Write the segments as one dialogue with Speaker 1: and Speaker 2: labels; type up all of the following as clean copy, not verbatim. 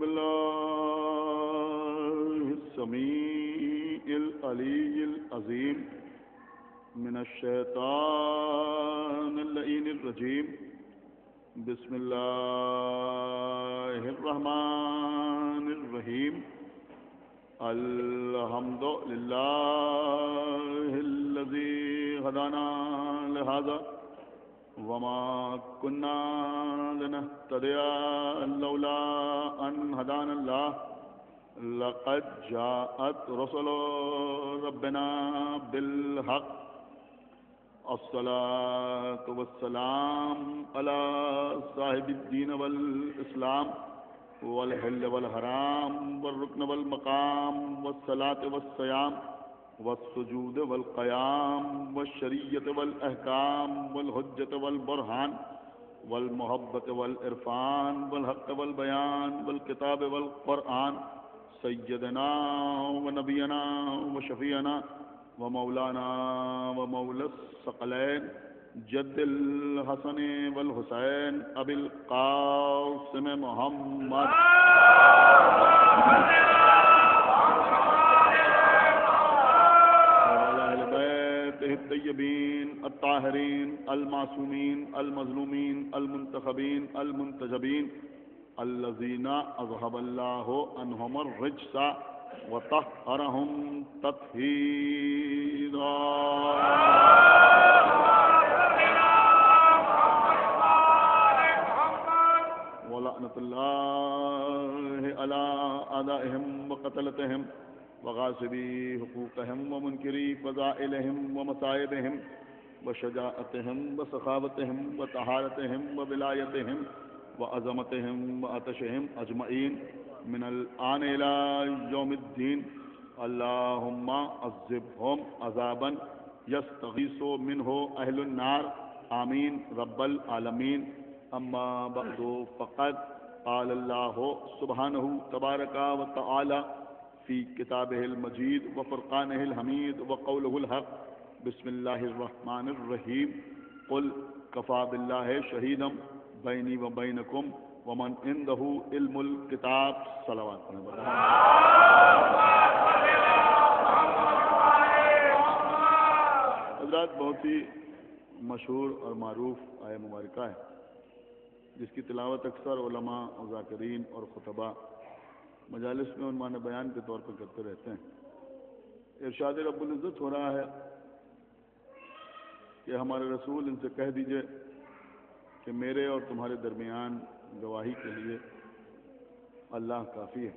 Speaker 1: بالله السميع العلي العظيم من الشيطان اللعين الرجيم بسم الله الرحمن الرحيم الحمد لله الذي هدانا لهذا وما كنا لنهتدي لولا أن هدانا الله لقد جاءت رسل ربنا بالحق الصلاة والسلام على صاحب الدين والإسلام والحل والحرام والركن والمقام والصلاة والصيام والسجود والقيام والشریعت والأحکام والحجة والبرهان والمحبة والعرفان والحق والبيان والكتاب والقرآن سيدنا ونبينا وشفيعنا ومولانا ومولى الثقلين جد الحسن والحسين أبي القاسم محمد الطيبين الطاهرين المعصومين المظلومين المنتخبين المنتجبين الذين أذهب الله عنهم الرجس وطهرهم تطهيرا ولعنة الله على أعدائهم وقتلتهم وغاصبي حقوقهم ومنكري فضائلهم ومصائبهم وشجاعتهم وسخاوتهم وطهارتهم وولايتهم وعظمتهم وعطشهم أجمعين من الآن إلى يوم الدين اللهم عذبهم عذابا يستغيث منه أهل النار آمين رب العالمين أما بعد فقد قال الله سبحانه تبارك وتعالى في كتابه المجيد وفرقانه الحميد وقوله الحق بسم الله الرحمن الرحيم قل كفى بالله شهيدا بيني وبينكم ومن عنده علم الكتاب صلوات حضرات بہت ہی مشہور اور معروف آیہ مبارکہ ہے جس کی تلاوت اکثر علماء اور ذاکرین اور خطبہ مجالس میں عنوان بیان کے طور پر کرتے رہتے ہیں. ارشاد رب العزت ہو رہا ہے کہ ہمارے رسول ان سے کہہ دیجئے کہ میرے اور تمہارے درمیان گواہی کے لیے اللہ کافی ہے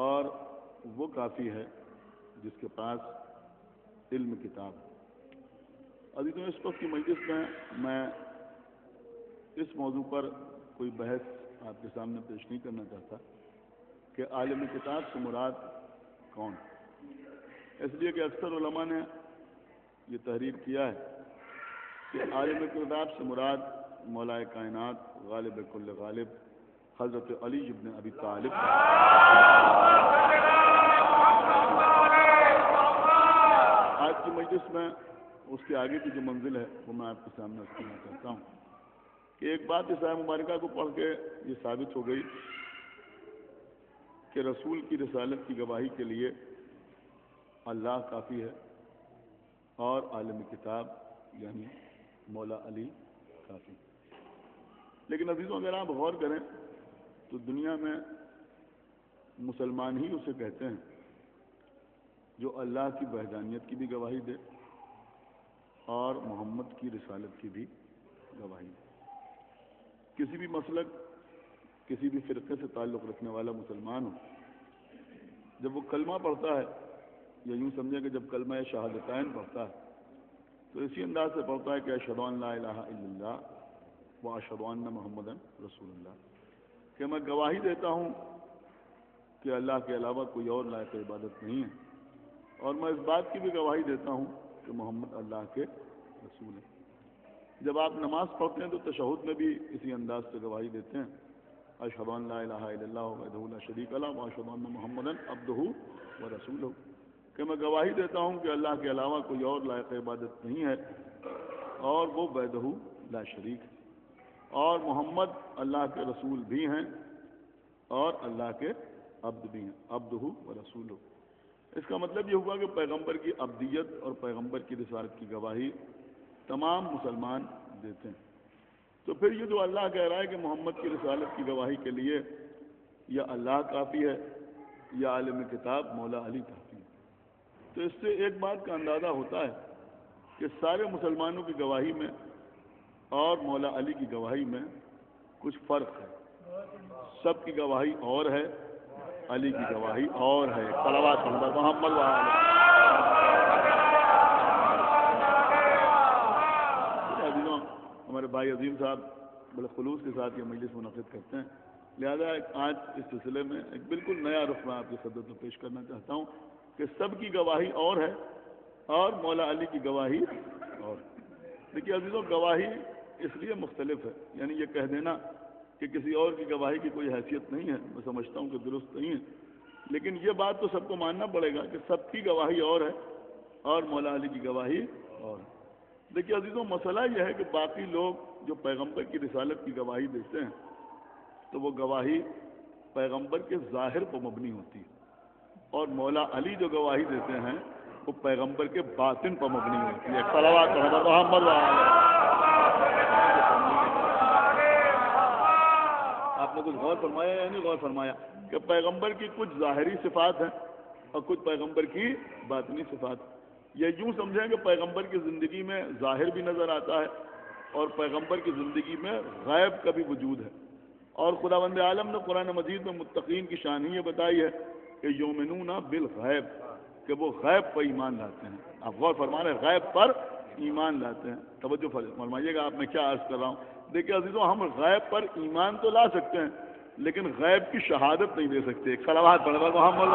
Speaker 1: اور وہ کافی ہے جس کے پاس علم کتاب ہے. عزیزوں اس وقت کی مجلس میں اس موضوع پر کوئی بحث آپ کے سامنے پیش نہیں کرنا چاہتا کہ عالم کتاب سے مراد کون، اس لیے کہ اکثر علماء نے یہ تحریر کیا ہے کہ عالم کتاب سے مراد مولا کائنات غالب کل غالب حضرت علی ابن ابی طالب. آج کی مجلس میں اس کے آگے کی جو منزل ہے وہ میں آپ کے سامنے رکھنا چاہتا ہوں کہ ایک بات اس آیہ مبارکہ کو پڑھ کے یہ ثابت ہو گئی کہ رسول کی رسالت کی گواہی کے لیے اللہ کافی ہے اور عالم کتاب یعنی مولا علی کافی. لیکن عزیزوں اگر آپ غور کریں تو دنیا میں مسلمان ہی اسے کہتے ہیں جو اللہ کی وحدانیت کی بھی گواہی دے اور محمد کی رسالت کی بھی گواہی دے. کسی بھی مسلک کسی بھی فرقے سے تعلق رکھنے والا مسلمان ہو جب وہ کلمہ پڑھتا ہے یا یوں سمجھے کہ جب کلمہ شہادتین پڑھتا ہے تو اسی انداز سے پڑھتا ہے کہ اشہد ان لا الہ الا اللہ و اشہد ان محمدا رسول اللہ، کہ میں گواہی دیتا ہوں کہ اللہ کے علاوہ کوئی اور لائق عبادت نہیں ہے اور میں اس بات کی بھی گواہی دیتا ہوں کہ محمد اللہ کے رسول ہیں. جب آپ نماز پڑھتے ہیں تو تشہد میں بھی اسی انداز سے گواہی دیتے ہیں اشہد ان لا الہ الا اللہ وحدہ لا شریک لہ واشہد ان محمدا عبدہ ورسولہ، کہ میں گواہی دیتا ہوں کہ اللہ کے علاوہ کوئی اور لائق عبادت نہیں ہے اور وہ وحدہ لا شریک ہے اور محمد اللہ کے رسول بھی ہیں اور اللہ کے عبد بھی ہیں، عبدہ و رسولہ۔ اس کا مطلب یہ ہوا کہ پیغمبر کی عبدیت اور پیغمبر کی رسالت کی گواہی تمام مسلمان دیتے ہیں۔ تو پھر یہ جو اللہ کہہ رہا ہے کہ محمد کی رسالت کی گواہی کے لیے یا اللہ کافی ہے یا عالم کتاب مولا علی کافی ہے، تو اس سے ایک بات کا اندازہ ہوتا ہے کہ سارے مسلمانوں کی گواہی میں اور مولا علی کی گواہی میں کچھ فرق ہے۔ سب کی گواہی اور ہے، علی کی گواہی اور ہے۔ صلوات محمد محمد عزیزوں، ہمارے بھائی عظیم صاحب بڑے خلوص کے ساتھ یہ مجلس منعقد کرتے ہیں، لہذا آج اس سلسلے میں ایک بالکل نیا رخ میں آپ کی خدمت میں پیش کرنا چاہتا ہوں کہ سب کی گواہی اور ہے اور مولا علی کی گواہی اور۔ دیکھیے عزیزوں، گواہی اس لیے مختلف ہے، یعنی یہ کہہ دینا کہ کسی اور کی گواہی کی کوئی حیثیت نہیں ہے، میں سمجھتا ہوں کہ درست نہیں ہے، لیکن یہ بات تو سب کو ماننا پڑے گا کہ سب کی گواہی اور ہے اور مولا علی کی گواہی اور ہے۔ دیکھیے عزیزوں، مسئلہ یہ ہے کہ باقی لوگ جو پیغمبر کی رسالت کی گواہی دیتے ہیں تو وہ گواہی پیغمبر کے ظاہر پر مبنی ہوتی ہے، اور مولا علی جو گواہی دیتے ہیں وہ پیغمبر کے باطن پر مبنی ہوتی ہے۔ صلوات محمد آپ نے کچھ غور فرمایا یا نہیں غور فرمایا کہ پیغمبر کی کچھ ظاہری صفات ہیں اور کچھ پیغمبر کی باطنی صفات؟ یہ یوں سمجھیں کہ پیغمبر کی زندگی میں ظاہر بھی نظر آتا ہے اور پیغمبر کی زندگی میں غیب کا بھی وجود ہے، اور خداوند عالم نے قرآن مجید میں متقین کی شان ہی یہ بتائی ہے کہ یؤمنون بالغیب، کہ وہ غیب پر ایمان لاتے ہیں۔ آپ غور فرما رہے ہیں، غیب پر ایمان لاتے ہیں۔ توجہ فرمائیے گا، آپ میں کیا عرض کر رہا ہوں۔ دیکھیں عزیزوں، ہم غیب پر ایمان تو لا سکتے ہیں لیکن غیب کی شہادت نہیں دے سکتے۔ ایک صلوات پڑھ محمد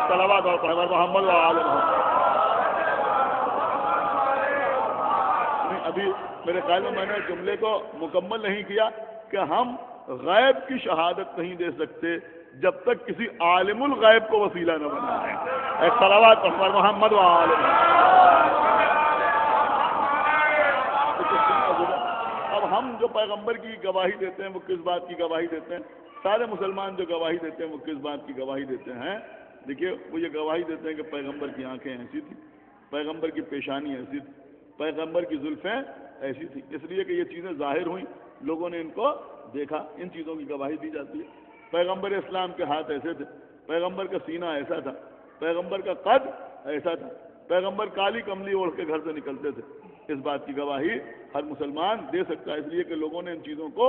Speaker 1: صلوات اور پڑھ محمد ابھی میرے خیال میں نے جملے کو مکمل نہیں کیا کہ ہم غیب کی شہادت نہیں دے سکتے جب تک کسی عالم الغیب کو وسیلہ نہ بنائیں۔ ایک صلوات پر محمد اب ہم جو پیغمبر کی گواہی دیتے ہیں وہ کس بات کی گواہی دیتے ہیں؟ سارے مسلمان جو گواہی دیتے ہیں وہ کس بات کی گواہی دیتے ہیں؟ دیکھیے، وہ یہ گواہی دیتے ہیں کہ پیغمبر کی آنکھیں ایسی تھی، پیغمبر کی پیشانی ایسی تھی، پیغمبر کی زلفیں ایسی تھی، اس لیے کہ یہ چیزیں ظاہر ہوئیں، لوگوں نے ان کو دیکھا، ان چیزوں کی گواہی دی جاتی ہے۔ پیغمبر اسلام کے ہاتھ ایسے تھے، پیغمبر کا سینہ ایسا تھا، پیغمبر کا قد ایسا تھا، پیغمبر کالی کملی اوڑھ کے گھر سے نکلتے تھے۔ اس بات کی گواہی ہر مسلمان دے سکتا ہے، اس لیے کہ لوگوں نے ان چیزوں کو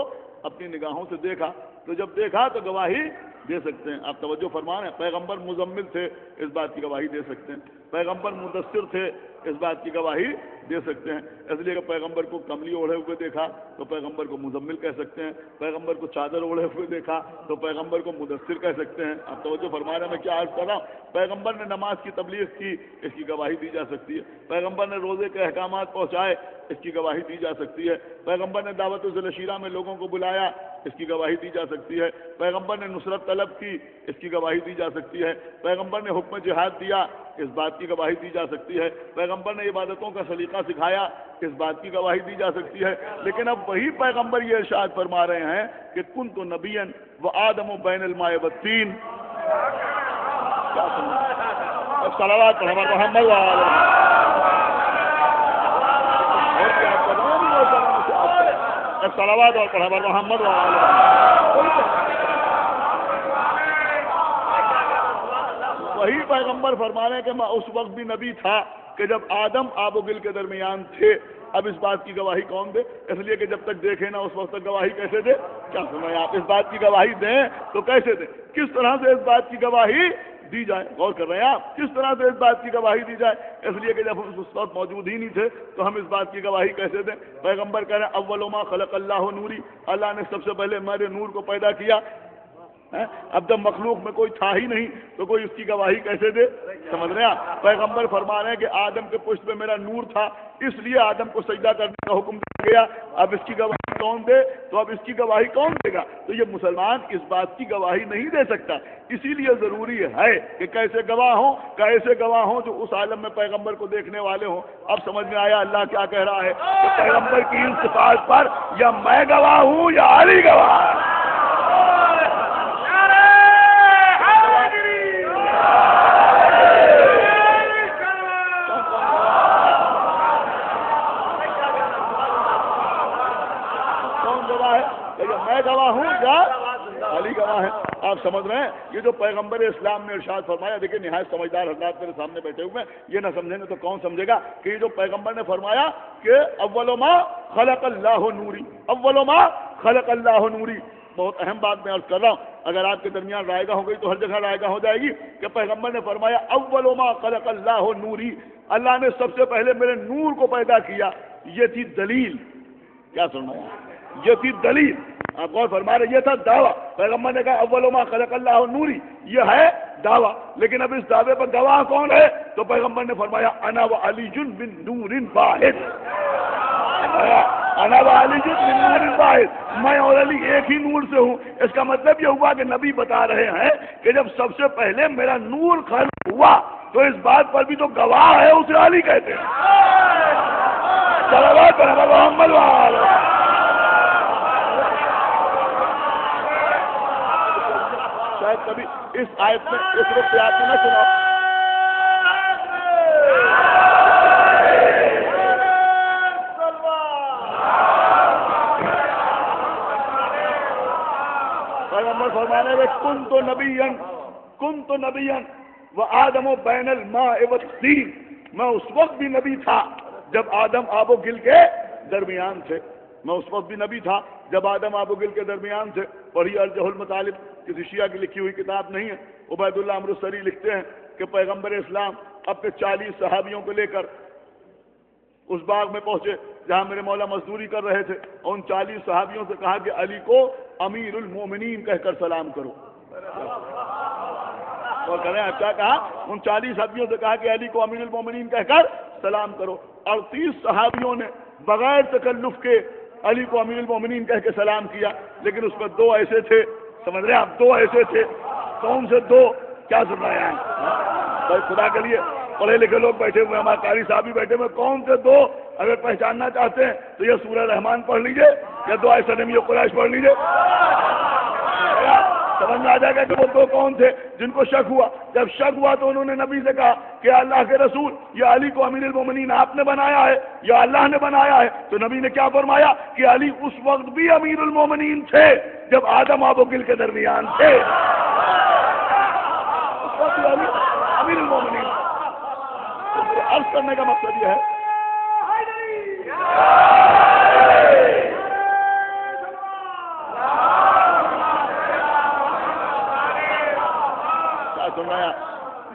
Speaker 1: اپنی نگاہوں سے دیکھا، تو جب دیکھا تو گواہی دے سکتے ہیں۔ آپ توجہ فرما رہے ہیں، پیغمبر مزمل تھے، اس بات کی گواہی دے سکتے ہیں، پیغمبر مدثر تھے، اس بات کی گواہی دے سکتے ہیں، اس لیے کہ پیغمبر کو کملی اوڑھے ہوئے دیکھا تو پیغمبر کو مزمل کہہ سکتے ہیں، پیغمبر کو چادر اوڑھے ہوئے دیکھا تو پیغمبر کو مدثر کہہ سکتے ہیں۔ آپ توجہ فرما رہے ہیں، میں کیا عرض کر رہا ہوں؟ پیغمبر نے نماز کی تبلیغ کی، اس کی گواہی دی جا سکتی ہے، پیغمبر نے روزے کے احکامات پہنچائے، اس کی گواہی دی جا سکتی ہے، پیغمبر نے دعوت ذل شیرہ میں لوگوں کو بلایا، اس کی گواہی دی جا سکتی ہے، پیغمبر نے نصرت طلب کی، اس کی گواہی دی جا سکتی ہے، پیغمبر نے حکم جہاد دیا، اس بات کی گواہی دی جا سکتی ہے، پیغمبر نے عبادتوں کا سلیقہ سکھایا، اس بات کی گواہی دی جا سکتی ہے۔ لیکن اب وہی پیغمبر یہ ارشاد فرما رہے ہیں کہ کنت نبیا وآدم بین الماء والطین۔ صلوات محمد صلوات اور پڑھا محمد وہی پیغمبر فرما رہے ہیں کہ میں اس وقت بھی نبی تھا کہ جب آدم آب و گل کے درمیان تھے۔ اب اس بات کی گواہی کون دے؟ اس لیے کہ جب تک دیکھے نا اس وقت تک گواہی کیسے دے؟ کیا سنیں آپ، اس بات کی گواہی دیں تو کیسے دیں؟ کس طرح سے اس بات کی گواہی دی جائے؟ غور کر رہے ہیں آپ، کس طرح سے اس بات کی گواہی دی جائے؟ اس لیے کہ جب ہم اس وقت موجود ہی نہیں تھے تو ہم اس بات کی گواہی کیسے دیں؟ پیغمبر کہہ رہے ہیں اول ما خلق اللہ نوری، اللہ نے سب سے پہلے میرے نور کو پیدا کیا۔ اب جب مخلوق میں کوئی تھا ہی نہیں تو کوئی اس کی گواہی کیسے دے؟ سمجھ رہے ہیں آپ؟ پیغمبر فرما رہے ہیں کہ آدم کے پشت پہ میرا نور تھا، اس لیے آدم کو سجدہ کرنے کا حکم دیا گیا، اب اس کی گواہی کون دے؟ تو اب اس کی گواہی کون دے گا؟ تو یہ مسلمان اس بات کی گواہی نہیں دے سکتا. اسی لیے ضروری ہے کہ کیسے گواہ ہوں جو اس عالم میں پیغمبر کو دیکھنے والے ہوں. اب سمجھ میں آیا اللہ کیا کہہ رہا ہے کہ پیغمبر کی ان صفات پر یا میں گواہ ہوں یا علی گواہ ہے. میں گواہ ہوں یا علی گواہ ہے. آپ سمجھ رہے ہیں یہ جو پیغمبر اسلام نے ارشاد فرمایا. دیکھیں نہایت سمجھدار حضرات میرے سامنے بیٹھے ہوئے ہیں، یہ نہ سمجھیں گے تو کون سمجھے گا کہ یہ جو پیغمبر نے فرمایا کہ اول ما خلق اللہ نوری، اول ما خلق اللہ نوری، بہت اہم بات میں عرض کر رہا ہوں. اگر آپ کے درمیان رائے گاہ ہو گئی تو ہر جگہ رائے گاہ ہو جائے گی کہ پیغمبر نے فرمایا اول ما خلق اللہ نوری، اللہ نے سب سے پہلے میرے نور کو پیدا کیا. یہ تھی دلیل. کیا سننا ہے؟ یہ تھی دلیل. آپ غور فرما رہے، یہ تھا دعویٰ. پیغمبر نے کہا اول ما خلق اللہ نوری، یہ ہے دعویٰ. لیکن اب اس دعوے پر گواہ کون ہے؟ تو پیغمبر نے فرمایا انا و علی بن نور واحد، انا و علی بن نور واحد، میں اور علی ایک ہی نور سے ہوں. اس کا مطلب یہ ہوا کہ نبی بتا رہے ہیں کہ جب سب سے پہلے میرا نور خلق ہوا تو اس بات پر بھی تو گواہ ہے اسے علی کہتے ہیں. صلوات پر محمد وعلی. شاید کبھی اس آیت میں اس وقت آپ نے نہ سنا. پیغمبر فرمانے میں کنت نبیا وآدم بین الماء والطین، میں اس وقت بھی نبی تھا جب آدم آب و گل کے درمیان تھے. میں اس وقت بھی نبی تھا جب آدم آب و گل کے درمیان تھے. پڑھی ارجح المطالب، کسی شیعہ کی لکھی ہوئی کتاب نہیں ہے. عبید اللہ امرتسری لکھتے ہیں کہ پیغمبر اسلام اپنے 40 صحابیوں کو لے کر اس باغ میں پہنچے جہاں میرے مولا مزدوری کر رہے تھے، اور ان 40 صحابیوں سے کہا کہ علی کو امیر المومنین کہہ کر سلام کرو. اور کہہ رہے ہیں کیا کہا؟ ان 40 صحابیوں سے کہا کہ علی کو امیر المومنین کہہ کر سلام کرو. اور 30 صحابیوں نے بغیر تکلف کے علی کو امیر المومنین کہہ کے سلام کیا. لیکن اس میں 2 ایسے تھے، سمجھ رہے ہیں آپ، 2 ایسے تھے. کون سے 2؟ کیا سن رہے ہیں بھائی؟ خدا کے لیے پڑھے لکھے لوگ بیٹھے ہوئے، ہمارے قاری صاحب بھی بیٹھے ہوئے. کون سے 2 اگر پہچاننا چاہتے ہیں تو یہ سورہ رحمان پڑھ لیجئے یا دعائے سلمی قریش پڑھ لیجئے، سمجھ میں آ جائے گا کہ وہ 2 کون تھے جن کو شک ہوا. جب شک ہوا تو انہوں نے نبی سے کہا کہ اللہ کے رسول، یا علی کو امیر المومنین آپ نے بنایا ہے یا اللہ نے بنایا ہے؟ تو نبی نے کیا فرمایا کہ علی اس وقت بھی امیر المومنین تھے جب آدم آب و گل کے درمیان تھے. اس وقت بھی علی امیر المومنین. عرض کرنے کا مقصد یہ ہے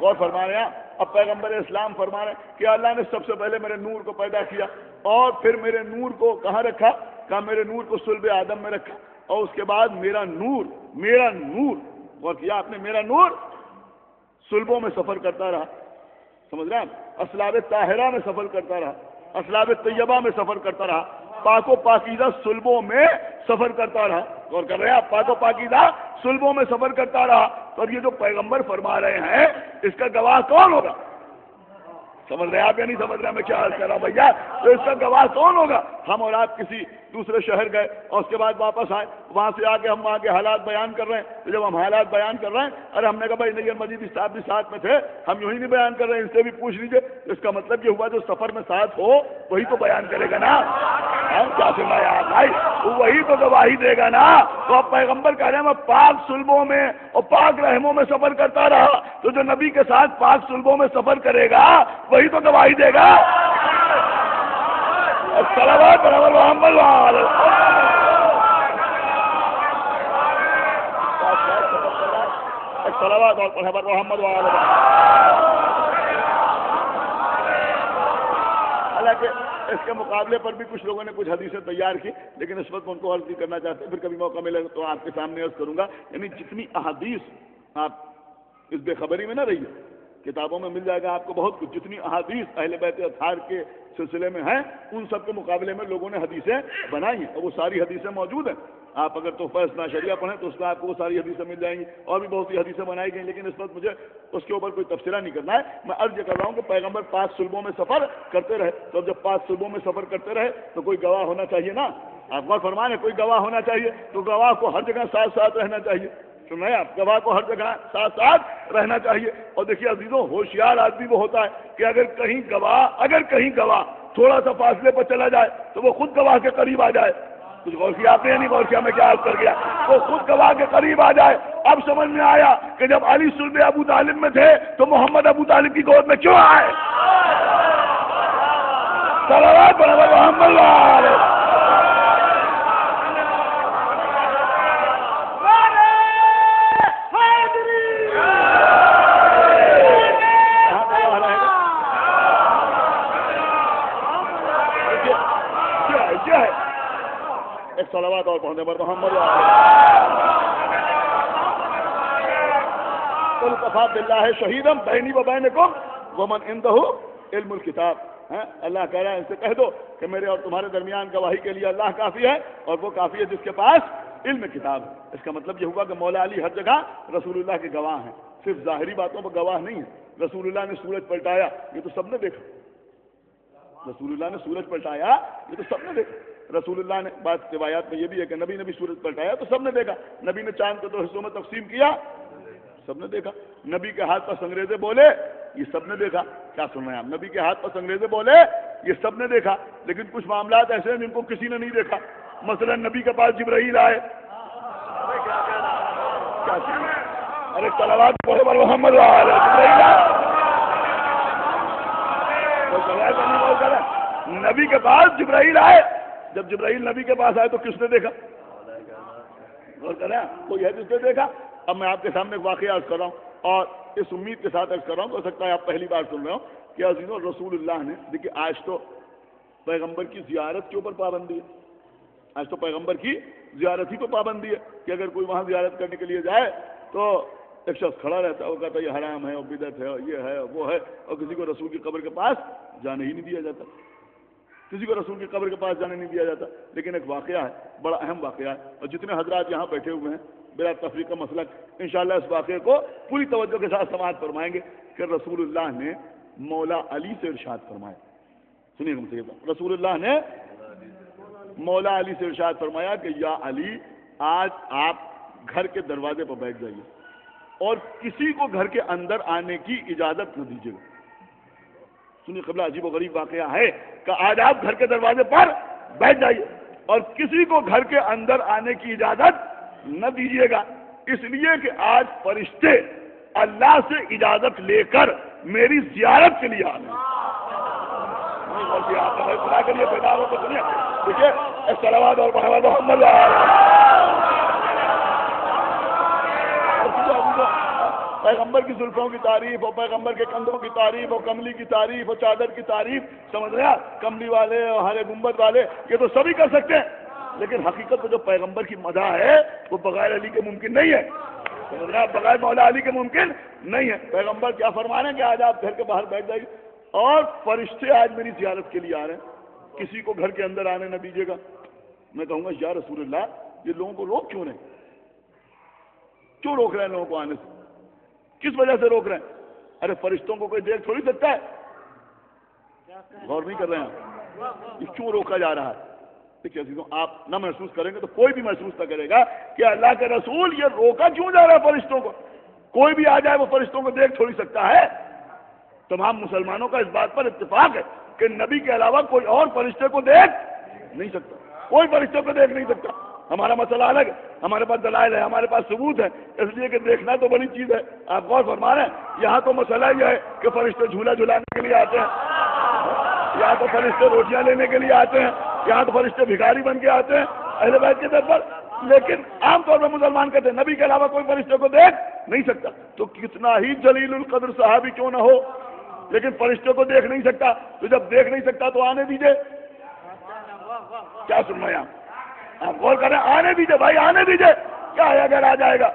Speaker 1: غور فرما رہے ہیں. اب پیغمبر اسلام فرما رہے ہیں کہ اللہ نے سب سے پہلے میرے نور کو پیدا کیا اور پھر میرے نور کو کہاں رکھا؟ کہا میرے نور کو صلب آدم میں رکھا. اور اس کے بعد میرا نور غور کیا آپ نے، میرا نور صلبوں میں سفر کرتا رہا. سمجھ رہے ہیں؟ اسلاب طاہرہ میں سفر کرتا رہا، اسلاب طیبہ میں سفر کرتا رہا، پاک و پاکیزہ صلبوں میں سفر کرتا رہا. غور کر رہے ہیں آپ؟ پاک و پاکیزہ صلبوں میں سفر کرتا رہا. اور یہ جو پیغمبر فرما رہے ہیں اس کا گواہ کون ہوگا؟ سمجھ رہے ہیں آپ یا نہیں سمجھ رہے ہیں میں کیا حال کر رہا ہوں بھیا؟ تو اس کا گواہ کون ہوگا؟ ہم اور آپ کسی دوسرے شہر گئے اور اس کے بعد واپس آئے، وہاں سے آ کے ہم وہاں کے حالات بیان کر رہے ہیں. تو جب ہم حالات بیان کر رہے ہیں، ارے ہم نے کہا بھائی نیر مجیدی صاحب بھی ساتھ میں تھے، ہم یوں ہی نہیں بیان کر رہے ہیں، ان سے بھی پوچھ لیجیے. اس کا مطلب یہ ہوا جو سفر میں ساتھ ہو وہی تو بیان کرے گا نا. کیا سن رہا ہے بھائی؟ وہی تو گواہی دے گا نا. تو اب پیغمبر کہہ رہے ہیں میں پاک صلبوں میں اور پاک رحموں میں سفر کرتا رہا. تو جو نبی کے ساتھ پاک صلبوں میں سفر کرے گا وہی تو گواہی دے گا. صلوات پر محمد وعلی. صلوات پر محمد وعلی. حالانکہ اس کے مقابلے پر بھی کچھ لوگوں نے کچھ حدیثیں تیار کی، لیکن اس وقت میں ان کو عرض نہیں کرنا چاہتے، پھر کبھی موقع ملے تو آپ کے سامنے عرض کروں گا. یعنی جتنی احادیث آپ اس بے خبری میں نہ رہیے کتابوں میں مل جائے گا آپ کو بہت کچھ. جتنی احادیث اہل بیت اطہار کے سلسلے میں ہیں ان سب کے مقابلے میں لوگوں نے حدیثیں بنائی ہیں اور وہ ساری حدیثیں موجود ہیں. آپ اگر تحفہ اثنا شریعہ پڑھیں تو اس میں آپ کو وہ ساری حدیثیں مل جائیں گی اور بھی بہت سی حدیثیں بنائی گئی. لیکن اس وقت مجھے اس کے اوپر کوئی تبصرہ نہیں کرنا ہے. میں عرض یہ کر رہا ہوں کہ پیغمبر 5 صلبوں میں سفر کرتے رہے, تو جب 5 صلبوں میں سفر کرتے رہے تو کوئی گواہ ہونا چاہیے نا. آپ غور فرمائیں, کوئی گواہ ہونا چاہیے, تو گواہ کو ہر جگہ ساتھ ساتھ رہنا چاہیے. سنیں آپ, گواہ کو ہر جگہ ساتھ ساتھ رہنا چاہیے. اور دیکھیے عزیزوں, ہوشیار آدمی وہ ہوتا ہے کہ اگر کہیں گواہ تھوڑا سا فاصلے پر چلا جائے تو وہ خود گواہ کے قریب آ جائے. کچھ غور کیا آپ نے, نہیں غور کیا میں کیا عرض کر گیا, وہ خود گواہ کے قریب آ جائے. اب سمجھ میں آیا کہ جب علی صلب ابو طالب میں تھے تو محمد ابو طالب کی گود میں کیوں آئے. صلوات محمد علیہ. صلوات اور پڑھنے پر محمد قل کفی باللہ شہیدا بینی و بینکم ومن عندہ علم الکتاب. اللہ کہہ رہا ہے ان سے کہہ دو کہ میرے اور تمہارے درمیان گواہی کے لیے اللہ کافی ہے اور وہ کافی ہے جس کے پاس علم کتاب ہے. اس کا مطلب یہ ہوا کہ مولا علی ہر جگہ رسول اللہ کے گواہ ہیں, صرف ظاہری باتوں پر گواہ نہیں ہے. رسول اللہ نے سورج پلٹایا یہ تو سب نے دیکھا, رسول اللہ نے سورج پلٹایا یہ تو سب نے دیکھا. رسول اللہ نے, بعض روایات میں یہ بھی ہے کہ نبی نے بھی سورج پلٹایا تو سب نے دیکھا. نبی نے چاند کو 2 حصوں میں تقسیم کیا, سب نے دیکھا. نبی کے ہاتھ پر سنگریزے بولے یہ سب نے دیکھا. کیا سن رہے ہیں آپ, نبی کے ہاتھ پر سنگریزے بولے یہ سب نے دیکھا. لیکن کچھ معاملات ایسے ہیں جن کو کسی نے نہیں دیکھا. مثلا نبی کے پاس جبرائیل آئے, ارے صلوات پڑھو پر محمد نبی کے پاس جبرائیل آئے. جب جبرائیل نبی کے پاس آئے تو کس نے دیکھا, غور کریں کوئی ہے جس نے دیکھا. اب میں آپ کے سامنے ایک واقعہ عرض کر رہا ہوں اور اس امید کے ساتھ عرض کر رہا ہوں, ہو سکتا ہے آپ پہلی بار سن رہے ہو کہ عزیزوں رسول اللہ نے, دیکھیے آج تو پیغمبر کی زیارت کے اوپر پابندی ہے. آج تو پیغمبر کی زیارت ہی تو پابندی ہے کہ اگر کوئی وہاں زیارت کرنے کے لیے جائے تو ایک شخص کھڑا رہتا ہے, وہ کہتا ہے یہ حرام ہے اور بدعت ہے اور یہ ہے اور وہ ہے, اور کسی کو رسول کی قبر کے پاس جانے ہی نہیں دیا جاتا, کسی کو رسول کی قبر کے پاس جانے نہیں دیا جاتا. لیکن ایک واقعہ ہے, بڑا اہم واقعہ ہے, اور جتنے حضرات یہاں بیٹھے ہوئے ہیں بلا تفریق کا مسلک انشاءاللہ اس واقعے کو پوری توجہ کے ساتھ سماعت فرمائیں گے کہ رسول اللہ نے مولا علی سے ارشاد فرمایا. سنیے گا, رسول اللہ نے مولا علی سے ارشاد فرمایا کہ یا علی آج آپ گھر کے دروازے پر بیٹھ جائیے اور کسی کو گھر کے اندر آنے کی اجازت نہ دیجیے گا. سنیے قبلہ, عجیب و غریب واقعہ ہے کہ آج آپ گھر کے دروازے پر بیٹھ جائیے اور کسی کو گھر کے اندر آنے کی اجازت نہ دیجیے گا, اس لیے کہ آج فرشتے اللہ سے اجازت لے کر میری زیارت کے لیے آ رہے ہیں. کریے بیدار ہو تو سنیے, دیکھیے صلوات اور محمد پیغمبر کی زلفوں کی تعریف اور پیغمبر کے کندھوں کی تعریف اور کملی کی تعریف اور چادر کی تعریف, سمجھ رہے ہیں, کملی والے اور ہرے گنبد والے یہ تو سبھی کر سکتے ہیں. لیکن حقیقت میں جو پیغمبر کی مدح ہے وہ بغیر علی کے ممکن نہیں ہے, سمجھ رہے ہیں, بغیر مولا علی کے ممکن نہیں ہے. پیغمبر کیا فرما رہے ہیں کہ آج آپ گھر کے باہر بیٹھ جائیے اور فرشتے آج میری زیارت کے لیے آ رہے ہیں, کسی کو گھر کے اندر آنے نہ دیجیے گا. میں کہوں گا یا رسول اللہ یہ لوگوں کو روک کیوں نہیں, کیوں روک رہے ہیں لوگوں کو آنے سے, کس وجہ سے روک رہے ہیں؟ ارے فرشتوں کو کوئی دیکھ تھوڑی سکتا ہے, غور نہیں کر رہے ہیں, یہ کیوں روکا جا رہا ہے؟ دیکھیے عزیزوں, آپ نہ محسوس کریں گے تو کوئی بھی محسوس نہ کرے گا کہ اللہ کے رسول یہ روکا کیوں جا رہا ہے فرشتوں کو. کوئی بھی آ جائے وہ فرشتوں کو دیکھ تھوڑی سکتا ہے. تمام مسلمانوں کا اس بات پر اتفاق ہے کہ نبی کے علاوہ کوئی اور فرشتے کو دیکھ نہیں سکتا, کوئی فرشتے کو دیکھ نہیں سکتا. ہمارا مسئلہ الگ ہے, ہمارے پاس دلائل ہے, ہمارے پاس ثبوت ہے, اس لیے کہ دیکھنا تو بڑی چیز ہے. آپ غور فرما رہے ہیں, یہاں تو مسئلہ یہ ہے کہ فرشتے جھولا جھلانے کے لیے آتے ہیں, یہاں تو فرشتے روٹیاں لینے کے لیے آتے ہیں, یہاں تو فرشتے بھکاری بن کے آتے ہیں اہل بیت کے طور پر. لیکن عام طور پر مسلمان کہتے ہیں نبی کے علاوہ کوئی فرشتے کو دیکھ نہیں سکتا. تو کتنا ہی جلیل القدر صحابی کیوں نہ ہو, لیکن فرشتے کو دیکھ نہیں سکتا, تو جب دیکھ نہیں سکتا تو آنے دیجئے. کیا سن رہے ہیں آپ غور کر رہے ہیں, آنے دیجئے بھائی, آنے دیجئے. کیا ہے اگر آ جائے گا,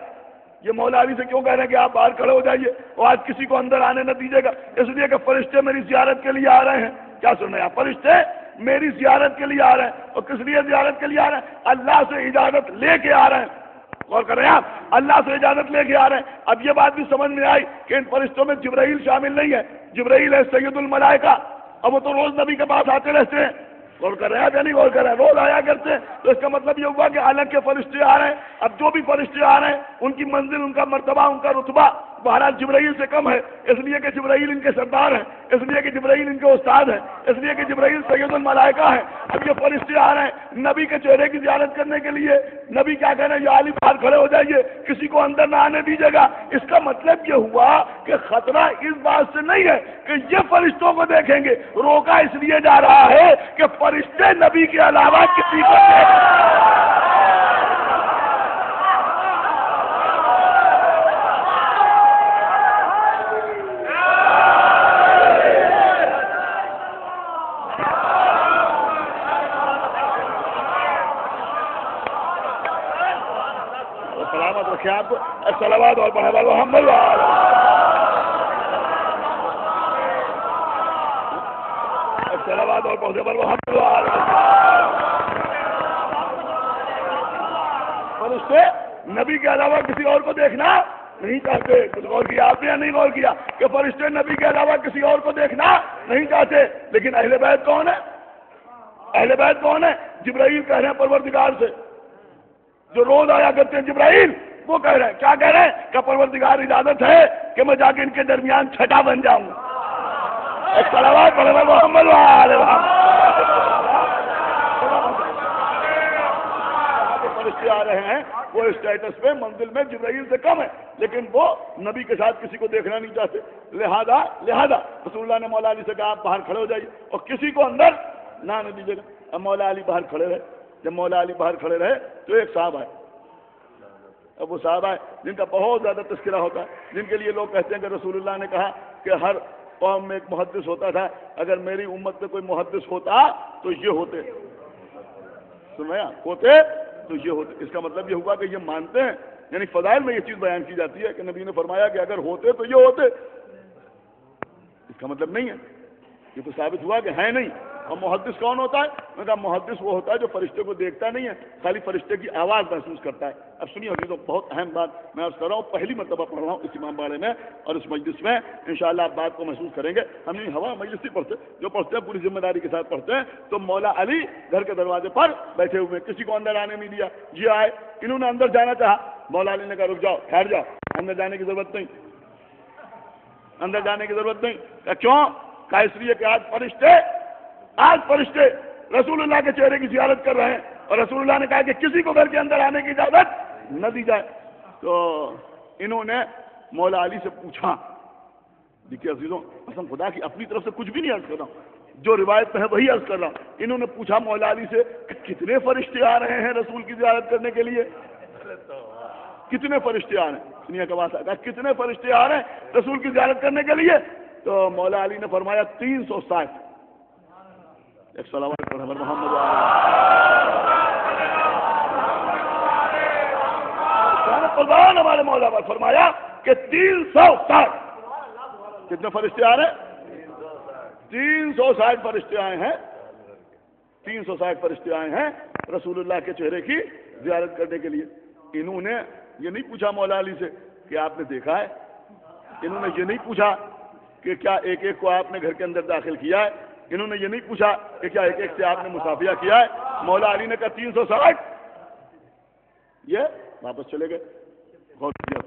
Speaker 1: یہ مولا علی سے کیوں کہہ رہے ہیں کہ آپ باہر کھڑے ہو جائیے اور آج کسی کو اندر آنے نہ دیجیے گا؟ اس لیے کہ فرشتے میری زیارت کے لیے آ رہے ہیں. کیا سن رہے ہیں آپ؟ فرشتے میری زیارت کے لیے آ رہے ہیں. اور کس لیے زیارت کے لیے آ رہے ہیں؟ اللہ سے اجازت لے کے آ رہے ہیں. غور کر رہے ہیں آپ؟ اللہ سے اجازت لے کے آ رہے ہیں. اب یہ بات بھی سمجھ میں آئی کہ ان فرشتوں میں جبرائیل شامل نہیں ہے. جبرائیل ہے سید الملائکہ، اب وہ تو روز نبی کے پاس آتے رہتے ہیں. غور کر رہے ہیں یا نہیں غور کر رہے ہیں؟ روز آیا کرتے ہیں. تو اس کا مطلب یہ ہوا کہ الگ کے فرشتے آ رہے ہیں. اب جو بھی فرشتے آ رہے ہیں ان کی منزل، ان کا مرتبہ، ان کا رتبہ بہرحال جبرائیل سے کم ہے، اس لیے کہ جبرائیل ان کے سردار ہیں، اس لیے کہ جبرائیل ان کے استاد ہیں، اس لیے کہ جبرائیل سید الملائکہ ہیں. اب یہ فرشتے آ رہے ہیں نبی کے چہرے کی زیارت کرنے کے لیے. نبی کیا کہہ رہے ہیں؟ یا علی باہر کھڑے ہو جائیے، کسی کو اندر نہ آنے دیجیے گا. اس کا مطلب یہ ہوا کہ خطرہ اس بات سے نہیں ہے کہ یہ فرشتوں کو دیکھیں گے، روکا اس لیے جا رہا ہے کہ فرشتے نبی کے علاوہ کسی کو آپ کو صلوات اور بڑھا محمد صلوات اور پہنچے پر محمد. فرشتے نبی کے علاوہ کسی اور کو دیکھنا نہیں چاہتے. کچھ غور کیا آپ نے یا نہیں غور کیا کہ فرشتے نبی کے علاوہ کسی اور کو دیکھنا نہیں چاہتے؟ لیکن اہل بیت کون ہے؟ اہل بیت کون ہے؟ جبرائیل کہہ رہے ہیں پروردگار سے، جو روز آیا کرتے ہیں جبرائیل، وہ کہہ رہے ہیں. کیا کہہ رہے ہیں؟ کہ پروردگار اجازت ہے کہ میں جا کے ان کے درمیان چھٹا بن جاؤں. صلوات پڑھو محمد وآلہ فرشتے آ رہے ہیں، وہ اسٹیٹس پہ منزل میں جبرائیل سے کم ہے، لیکن وہ نبی کے ساتھ کسی کو دیکھنا نہیں چاہتے. لہذا رسول اللہ نے مولا علی سے کہا آپ باہر کھڑے ہو جائیے اور کسی کو اندر نہ آنے دیجیے گا. اب مولا علی باہر کھڑے رہے. جب مولا علی باہر کھڑے رہے تو ایک صاحب آئے. اب وہ صاحب آئے جن کا بہت زیادہ تذکرہ ہوتا ہے، جن کے لیے لوگ کہتے ہیں کہ رسول اللہ نے کہا کہ ہر قوم میں ایک محدث ہوتا تھا، اگر میری امت میں کوئی محدث ہوتا تو یہ ہوتے. سنیا ہوتے تو یہ ہوتے. اس کا مطلب یہ ہوا کہ یہ مانتے ہیں، یعنی فضائل میں یہ چیز بیان کی جاتی ہے کہ نبی نے فرمایا کہ اگر ہوتے تو یہ ہوتے. اس کا مطلب نہیں ہے، یہ تو ثابت ہوا کہ ہے نہیں. اور محدث کون ہوتا ہے؟ میں کہا محدث وہ ہوتا ہے جو فرشتے کو دیکھتا نہیں ہے، خالی فرشتے کی آواز محسوس کرتا ہے. اب سنیے حضرتوں، بہت اہم بات میں عرض کر رہا ہوں، پہلی مرتبہ پڑھ رہا ہوں اس امام باڑے میں اور اس مجلس میں. انشاءاللہ آپ بات کو محسوس کریں گے. ہم نہیں ہوا مجلس ہی پڑھتے، جو پڑھتے ہیں پوری ذمہ داری کے ساتھ پڑھتے ہیں. تو مولا علی گھر کے دروازے پر بیٹھے ہوئے، کسی کو اندر آنے نہیں دیا. یہ آئے، انہوں نے اندر جانا چاہا. مولا علی نے کہا رک جاؤ، ٹھہر جاؤ، اندر جانے کی ضرورت نہیں، اندر جانے کی ضرورت نہیں. کہ کیوں؟ کہا اس لیے کہ آج فرشتے رسول اللہ کے چہرے کی زیارت کر رہے ہیں اور رسول اللہ نے کہا کہ کسی کو گھر کے اندر آنے کی اجازت نہ دی جائے. تو انہوں نے مولا علی سے پوچھا. دیکھیے عزیزوں، قسم خدا کی اپنی طرف سے کچھ بھی نہیں عرض کر رہا ہوں، جو روایت میں ہے وہی عرض کر رہا ہوں. انہوں نے پوچھا مولا علی سے کہ کتنے فرشتے آ رہے ہیں رسول کی زیارت کرنے کے لیے؟ کتنے فرشتے آ رہے ہیں؟ سنیا کا بات ہے، کتنے فرشتے آ رہے ہیں رسول کی زیارت کرنے کے لیے؟ تو مولا علی نے فرمایا 360. ایک صلوات پڑھ محمد قربان ہمارے مولا پر فرمایا کہ 360. کتنے فرشتے آ رہے ہیں؟ 360 فرشتے آئے ہیں. 360 فرشتے آئے ہیں رسول اللہ کے چہرے کی زیارت کرنے کے لیے. انہوں نے یہ نہیں پوچھا مولا علی سے کہ آپ نے دیکھا ہے، انہوں نے یہ نہیں پوچھا کہ کیا ایک ایک کو آپ نے گھر کے اندر داخل کیا ہے، انہوں نے یہ نہیں پوچھا کہ کیا ایک ایک سے آپ نے مسافیہ کیا ہے. مولا علی نے کہا 360. یہ واپس چلے گئے،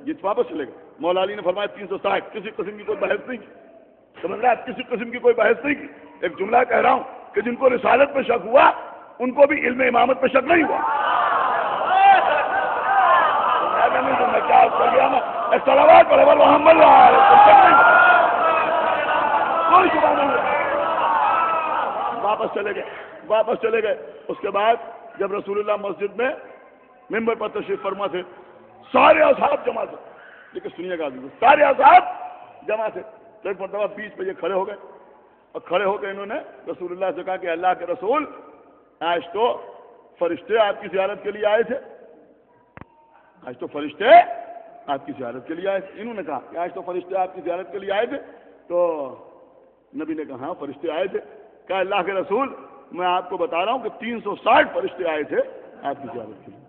Speaker 1: یہ واپس چلے گئے. مولا علی نے فرمایا 360. کسی قسم کی کوئی بحث نہیں کی. سمجھ رہا ہے؟ کسی قسم کی کوئی بحث نہیں کی. ایک جملہ کہہ رہا ہوں کہ جن کو رسالت پہ شک ہوا ان کو بھی علم امامت پہ شک نہیں ہوا. صلوات پڑھو محمد کوئی شبہ نہیں ہوا. واپس چلے گئے. اس کے بعد جب رسول اللہ مسجد میں ممبر پر تشریف فرما تھے، سارے اصحاب جمع تھے. لیکن سنیے گا، سارے اصحاب جمع تھے. تو ایک مرتبہ بیچ پہ یہ کھڑے ہو گئے اور کھڑے ہو کے انہوں نے رسول اللہ سے کہا کہ اللہ کے رسول، آج تو فرشتے آپ کی زیارت کے لیے آئے تھے. آج تو فرشتے آپ کی زیارت کے لیے آئے تھے. انہوں نے کہا کہ آج تو فرشتے آپ کی زیارت کے لیے آئے تھے. تو نبی نے کہا ہاں فرشتے آئے تھے. کہا اللہ کے رسول میں آپ کو بتا رہا ہوں کہ 360 فرشتے آئے تھے آپ کی زیارت کے لیے.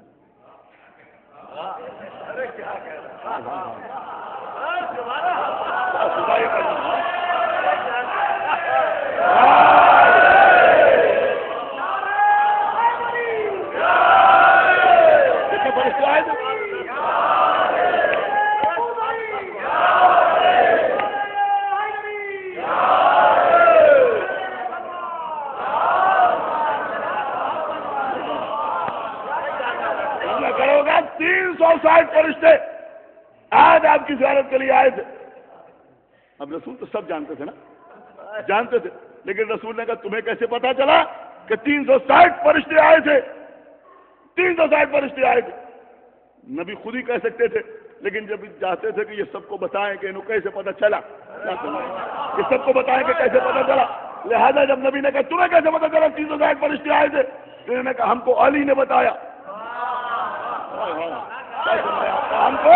Speaker 1: کتنے فرشتے آئے تھے؟ کرو گا 360 فرشتے آج آپ کی زیارت کے لیے آئے تھے. اب رسول تو سب جانتے تھے نا, جانتے تھے, لیکن رسول نے کہا تمہیں کیسے پتا چلا کہ 360 فرشتے آئے تھے؟ 360 فرشتے آئے تھے. نبی خود ہی کہہ سکتے تھے, لیکن جب چاہتے تھے کہ یہ سب کو بتائیں کہ انہوں کیسے پتا چلا, یہ سب کو بتائیں کہ کیسے پتا چلا. لہذا جب نبی نے کہا تمہیں کیسے پتا چلا 360 فرشتے آئے تھے, انہوں نے کہا ہم کو علی نے بتایا. ہم کو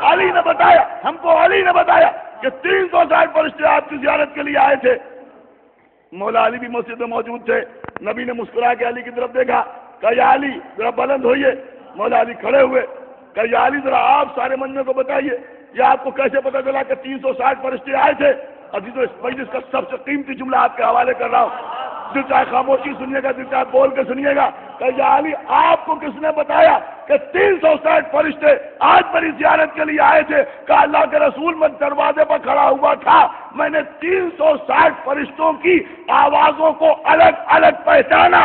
Speaker 1: علی نے بتایا, ہم کو علی نے بتایا کہ 360 فرشتے آپ کی زیارت کے لیے آئے تھے. مولا علی بھی مسجد میں موجود تھے. نبی نے مسکرا کے علی کی طرف دیکھا, کہا یا علی ذرا بلند ہوئیے. مولا علی کھڑے ہوئے, کہا یا علی ذرا آپ سارے مجمع کو بتائیے یہ آپ کو کیسے پتا چلا کہ 360 فرشتے آئے تھے. عزیزو اس مجلس کا سب سے قیمتی جملہ آپ کے حوالے کر رہا ہوں, دل چاہے خاموشی سنیے گا, دل چاہے بول کے سنیے گا. کہ یا علی آپ کو کس نے بتایا کہ 360 فرشتے آج میری زیارت کے لیے آئے تھے؟ کہ اللہ کے رسول میں دروازے پر کھڑا ہوا تھا, میں نے 360 فرشتوں کی آوازوں کو الگ الگ پہچانا.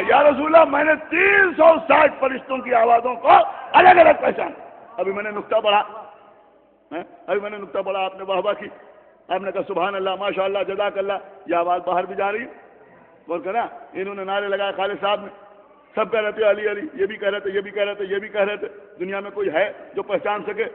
Speaker 1: یا رسول اللہ میں نے 360 فرشتوں کی آوازوں کو الگ الگ پہچانا. ابھی میں نے نقطہ پڑھا, آپ نے واہ واہ کی, آپ نے کہا سبحان اللہ, ماشاء اللہ, جزاک اللہ. یہ آواز باہر بھی جا رہی ہے, بول کر نا انہوں نے نعرے لگائے خالد صاحب نے, سب کہہ رہے تھے علی علی, یہ بھی کہہ رہے تھے, یہ بھی کہہ رہے تھے, یہ بھی کہہ رہے تھے. دنیا میں کوئی ہے جو پہچان سکے؟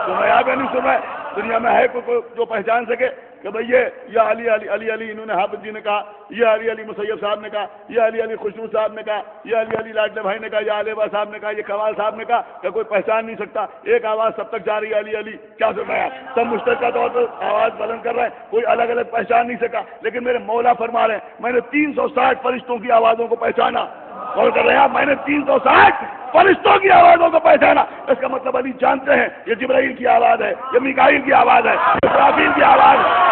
Speaker 1: سنا آپ نہیں سنا؟ دنیا میں ہے کوئی جو پہچان سکے کہ بھئی یہ علی علی علی علی, انہوں نے حافظ جی نے کہا, یہ علی علی مسیب صاحب نے کہا, یہ علی علی خوشبو صاحب نے کہا, یہ علی علی لاڈلے بھائی نے کہا, یہ علیبا صاحب نے کہا, یہ کمال صاحب نے کہا, کہ کوئی پہچان نہیں سکتا. ایک آواز سب تک جا رہی ہے علی علی. کیا فرمایا؟ سب مشترکہ طور پر آواز بلند کر رہے ہیں, کوئی الگ الگ پہچان نہیں سکا. لیکن میرے مولا فرما رہے ہیں میں نے 360 فرشتوں کی آوازوں کو پہچانا. اور کر رہے ہیں میں نے 360 فرشتوں کی آوازوں کو پہچانا. اس کا مطلب علی جانتے ہیں یہ جبرائیل کی آواز ہے, یہ میکائیل کی آواز ہے, یہ اسرافیل کی آواز ہے.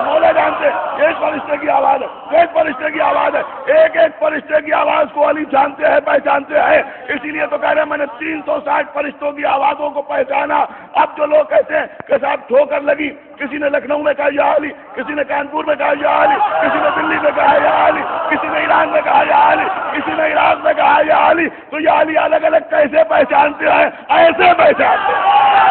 Speaker 1: مولا جانتے ایک فرشتے کی آواز ہے, ایک فرشتے کی آواز ہے, ایک ایک فرشتے کی آواز کو علی جانتے ہیں, پہچانتے ہیں. اسی لیے تو کہہ رہے ہیں میں نے 360 فرشتوں کی آوازوں کو پہچانا. اب جو لوگ کہتے ہیں کہ صاحب ٹھوکر لگی, کسی نے لکھنؤ میں کہا یا علی, کسی نے کانپور میں کہا یا علی, کسی نے دلی میں کہا یا علی, کسی نے ایران میں کہا یا علی, کسی نے عراق میں کہا یا علی, تو یا علی الگ الگ کیسے پہچانتے ہیں؟ ایسے پہچانتے ہیں.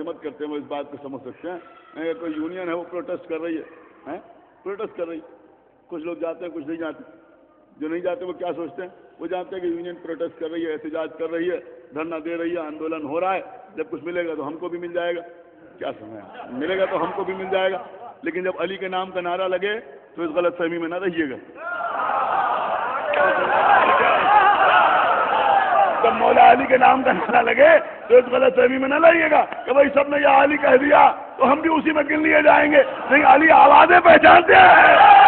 Speaker 1: خدمت کرتے ہیں وہ اس بات کو سمجھ سکتے ہیں. کوئی یونین ہے وہ پروٹیسٹ کر رہی ہے, پروٹیسٹ کر رہی, کچھ لوگ جاتے ہیں کچھ نہیں جاتے. جو نہیں جاتے وہ کیا سوچتے ہیں؟ وہ جانتے ہیں کہ یونین پروٹیسٹ کر رہی ہے, احتجاج کر رہی ہے, دھرنا دے رہی ہے, آندولن ہو رہا ہے, جب کچھ ملے گا تو ہم کو بھی مل جائے گا. کیا سمجھا؟ ملے گا تو ہم کو بھی مل جائے گا. لیکن جب علی کے نام کا نعرہ لگے تو اس غلط فہمی میں نہ رہیے گا. جب مولا علی کے نام کا نعرہ لگے تو اس غلط فہمی میں نہ رہیے گا کہ بھائی سب نے یہ علی کہہ دیا تو ہم بھی اسی میں گن لیے جائیں گے. نہیں, علی آوازیں پہچانتے ہیں.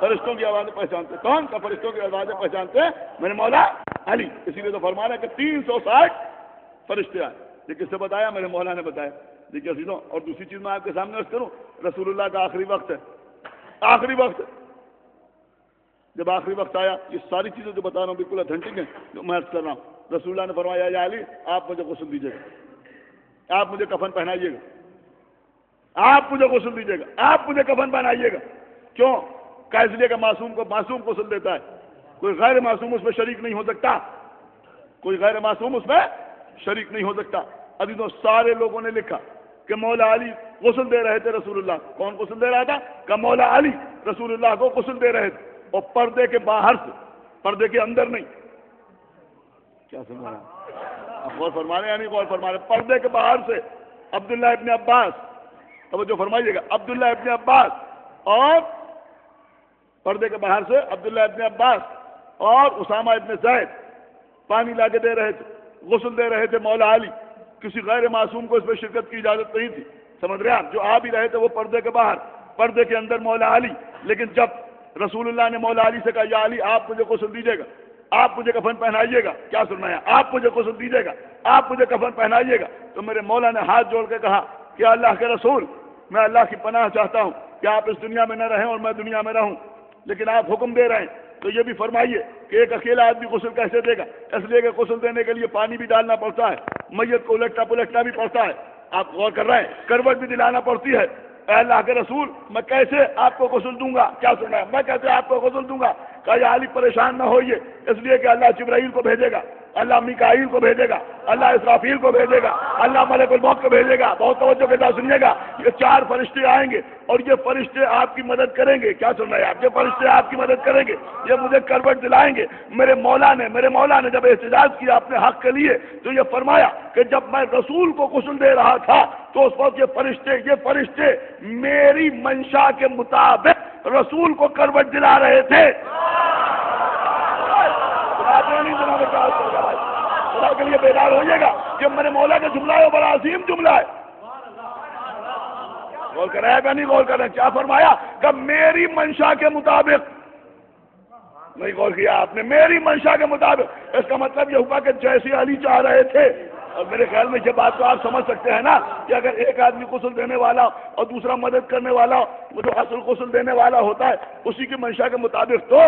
Speaker 1: فرشتوں کی آوازیں پہچانتے. کون سا فرشتوں کی آوازیں پہچانتے ہیں؟ میرے مولا علی. اسی لیے تو فرما رہا ہے کہ 360 فرشتے آئے. یہ کس سے بتایا؟ میرے مولا نے بتایا. دیکھیے عزیزوں, اور دوسری چیز میں آپ کے سامنے عرض کروں, رسول اللہ کا آخری وقت ہے. آخری وقت جب آخری وقت آیا, یہ ساری چیزیں جو بتا رہا ہوں بالکل اتھینٹک ہیں جو میں عرض کر رہا ہوں. رسول اللہ نے فرمایا یا علی آپ مجھے غسل دیجیے گا, آپ مجھے کفن پہنائیے گا, آپ مجھے غسل دیجیے گا, آپ مجھے کفن پہنائیے گا. کیوں؟ اس لیے کہ معصوم کو معصوم غسل دیتا ہے, کوئی غیر معصوم اس میں شریک نہیں ہو سکتا. کوئی غیر معصوم اس میں شریک نہیں ہو سکتا. عزیزوں, سارے لوگوں نے لکھا کہ مولا علی غسل دے رہے تھے رسول اللہ. کون غسل دے رہا تھا؟ کہ مولا علی رسول اللہ کو غسل دے رہے تھے, اور پردے کے باہر سے, پردے کے اندر نہیں. کیا سمجھ رہے ہیں؟ آپ غور فرما رہے ہیں یا نہیں غور فرما رہے؟ پردے کے باہر سے عبداللہ ابن عباس, توجہ فرمائیے گا, عبداللہ ابن عباس, اور پردے کے باہر سے عبداللہ ابن عباس اور اسامہ ابن زید پانی لا کے دے رہے تھے, غسل دے رہے تھے مولا علی. کسی غیر معصوم کو اس میں شرکت کی اجازت نہیں تھی. سمجھ رہے ہیں آپ؟ جو آ بھی رہے تھے وہ پردے کے باہر, پردے کے اندر مولا علی. لیکن جب رسول اللہ نے مولا علی سے کہا یا علی آپ مجھے غسل دیجیے گا, آپ مجھے کفن پہنائیے گا, کیا سننا ہے, آپ مجھے غسل دیجیے گا, آپ مجھے کفن پہنائیے گا, تو میرے مولا نے ہاتھ جوڑ کے کہا کہ اللہ کے رسول, میں اللہ کی پناہ چاہتا ہوں کہ آپ اس دنیا میں نہ رہیں اور میں دنیا میں رہوں, لیکن آپ حکم دے رہے ہیں تو یہ بھی فرمائیے کہ ایک اکیلا آدمی غسل کیسے دے گا؟ اس لیے کہ غسل دینے کے لیے پانی بھی ڈالنا پڑتا ہے, میت کو الٹنا پلٹنا بھی پڑتا ہے. آپ غور کر رہے ہیں, کروٹ بھی دلانا پڑتی ہے. اے اللہ کے رسول, میں کیسے آپ کو غسل دوں گا؟ کیا سن رہا ہے, میں کیسے آپ کو غسل دوں گا؟ کہ یا علی پریشان نہ ہوئیے, اس لیے کہ اللہ جبرائیل کو بھیجے گا, اللہ میکائیل کو بھیجے گا, اللہ اسرافیل کو بھیجے گا, اللہ ملک الموت کو بھیجے گا. بہت توجہ کے ساتھ سنیے گا, یہ 4 فرشتے آئیں گے اور یہ فرشتے آپ کی مدد کریں گے. کیا سن رہے ہیں آپ؟ یہ فرشتے آپ کی مدد کریں گے, یہ مجھے کروٹ دلائیں گے. میرے مولا نے جب احتجاج کیا اپنے حق کے لیے تو یہ فرمایا کہ جب میں رسول کو غسل دے رہا تھا تو اس وقت یہ فرشتے میری منشا کے مطابق رسول کو کروٹ دلا رہے تھے. خدا کے لیے بیدار ہوئیے گا کہ میرے مولا کا جملہ ہے, بڑا عظیم جملہ ہے. غور کر رہے گا نہیں غور کر رہے؟ کیا فرمایا کہ میری منشا کے مطابق. نہیں غور کیا آپ نے؟ میری منشا کے مطابق. اس کا مطلب یہ ہوا کہ جیسے علی چاہ رہے تھے. اور میرے خیال میں یہ بات تو آپ سمجھ سکتے ہیں نا کہ اگر ایک آدمی غسل دینے والا اور دوسرا مدد کرنے والا, وہ جو اصل غسل دینے والا ہوتا ہے اسی کی منشا کے مطابق, تو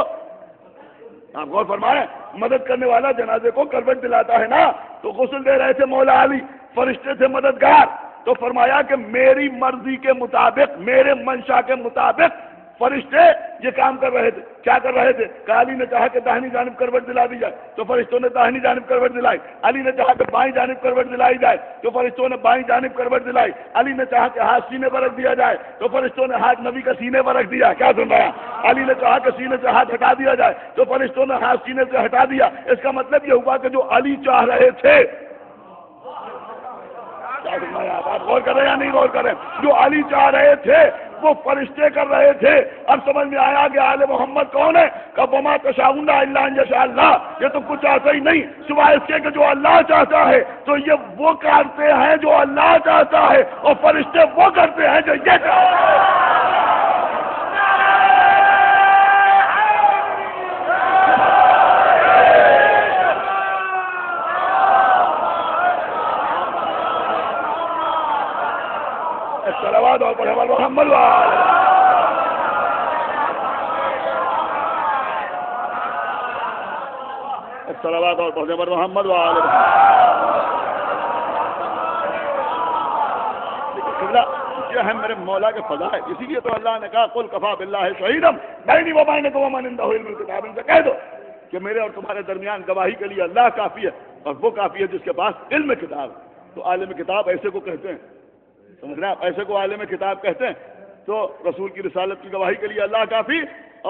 Speaker 1: آپ غور فرمائیں, مدد کرنے والا جنازے کو کروٹ دلاتا ہے نا. تو غسل دے رہے تھے مولا علی, فرشتے تھے مددگار. تو فرمایا کہ میری مرضی کے مطابق, میرے منشا کے مطابق فرشتے یہ کام کر رہے تھے. کیا کر رہے تھے؟ کہ علی نے چاہا کہ داہنی جانب کروٹ دلا دی جائے تو فرشتوں نے داہنی جانب کروٹ دلائی. علی نے چاہا کہ بائیں جانب کروٹ دلائی جائے تو فرشتوں نے بائیں جانب کروٹ دلائی. علی نے چاہا کہ ہاتھ سینے پر رکھ دیا جائے تو فرشتوں نے ہاتھ نبی کا سینے پر رکھ دیا. کیا سن رہا ہے؟ علی نے چاہا کہ سینے سے ہاتھ ہٹا دیا جائے تو فرشتوں نے ہاتھ سینے سے ہٹا دیا. اس کا مطلب یہ ہوا کہ جو علی چاہ رہے تھے, آپ غور کر رہے ہیں یا نہیں غور کر رہے؟ جو علی چاہ رہے تھے وہ فرشتے کر رہے تھے. اب سمجھ میں آیا کہ آل محمد کون ہے؟ کہ وما تشاؤون الا ان یشاء اللہ. یہ تو کچھ چاہتا ہی نہیں سوائے اس کے کہ جو اللہ چاہتا ہے. تو یہ وہ کرتے ہیں جو اللہ چاہتا ہے, اور فرشتے وہ کرتے ہیں جو یہ چاہتے ہیں. صلوات اور پڑھے محمد صلوات اور پڑھے محمد یہ ہے میرے مولا کے فضا ہے. اسی لیے تو اللہ نے کہا قل کفا باللہ شہیدا بینی و بینکم ومن عنده علم الکتاب. ان سے کہہ دو کہ میرے اور تمہارے درمیان گواہی کے لیے اللہ کافی ہے, اور وہ کافی ہے جس کے پاس علم کتاب. تو عالم کتاب ایسے کو کہتے ہیں, سمجھ رہے ہیں, ایسے کو عالم کتاب کہتے ہیں. تو رسول کی رسالت کی گواہی کے لیے اللہ کافی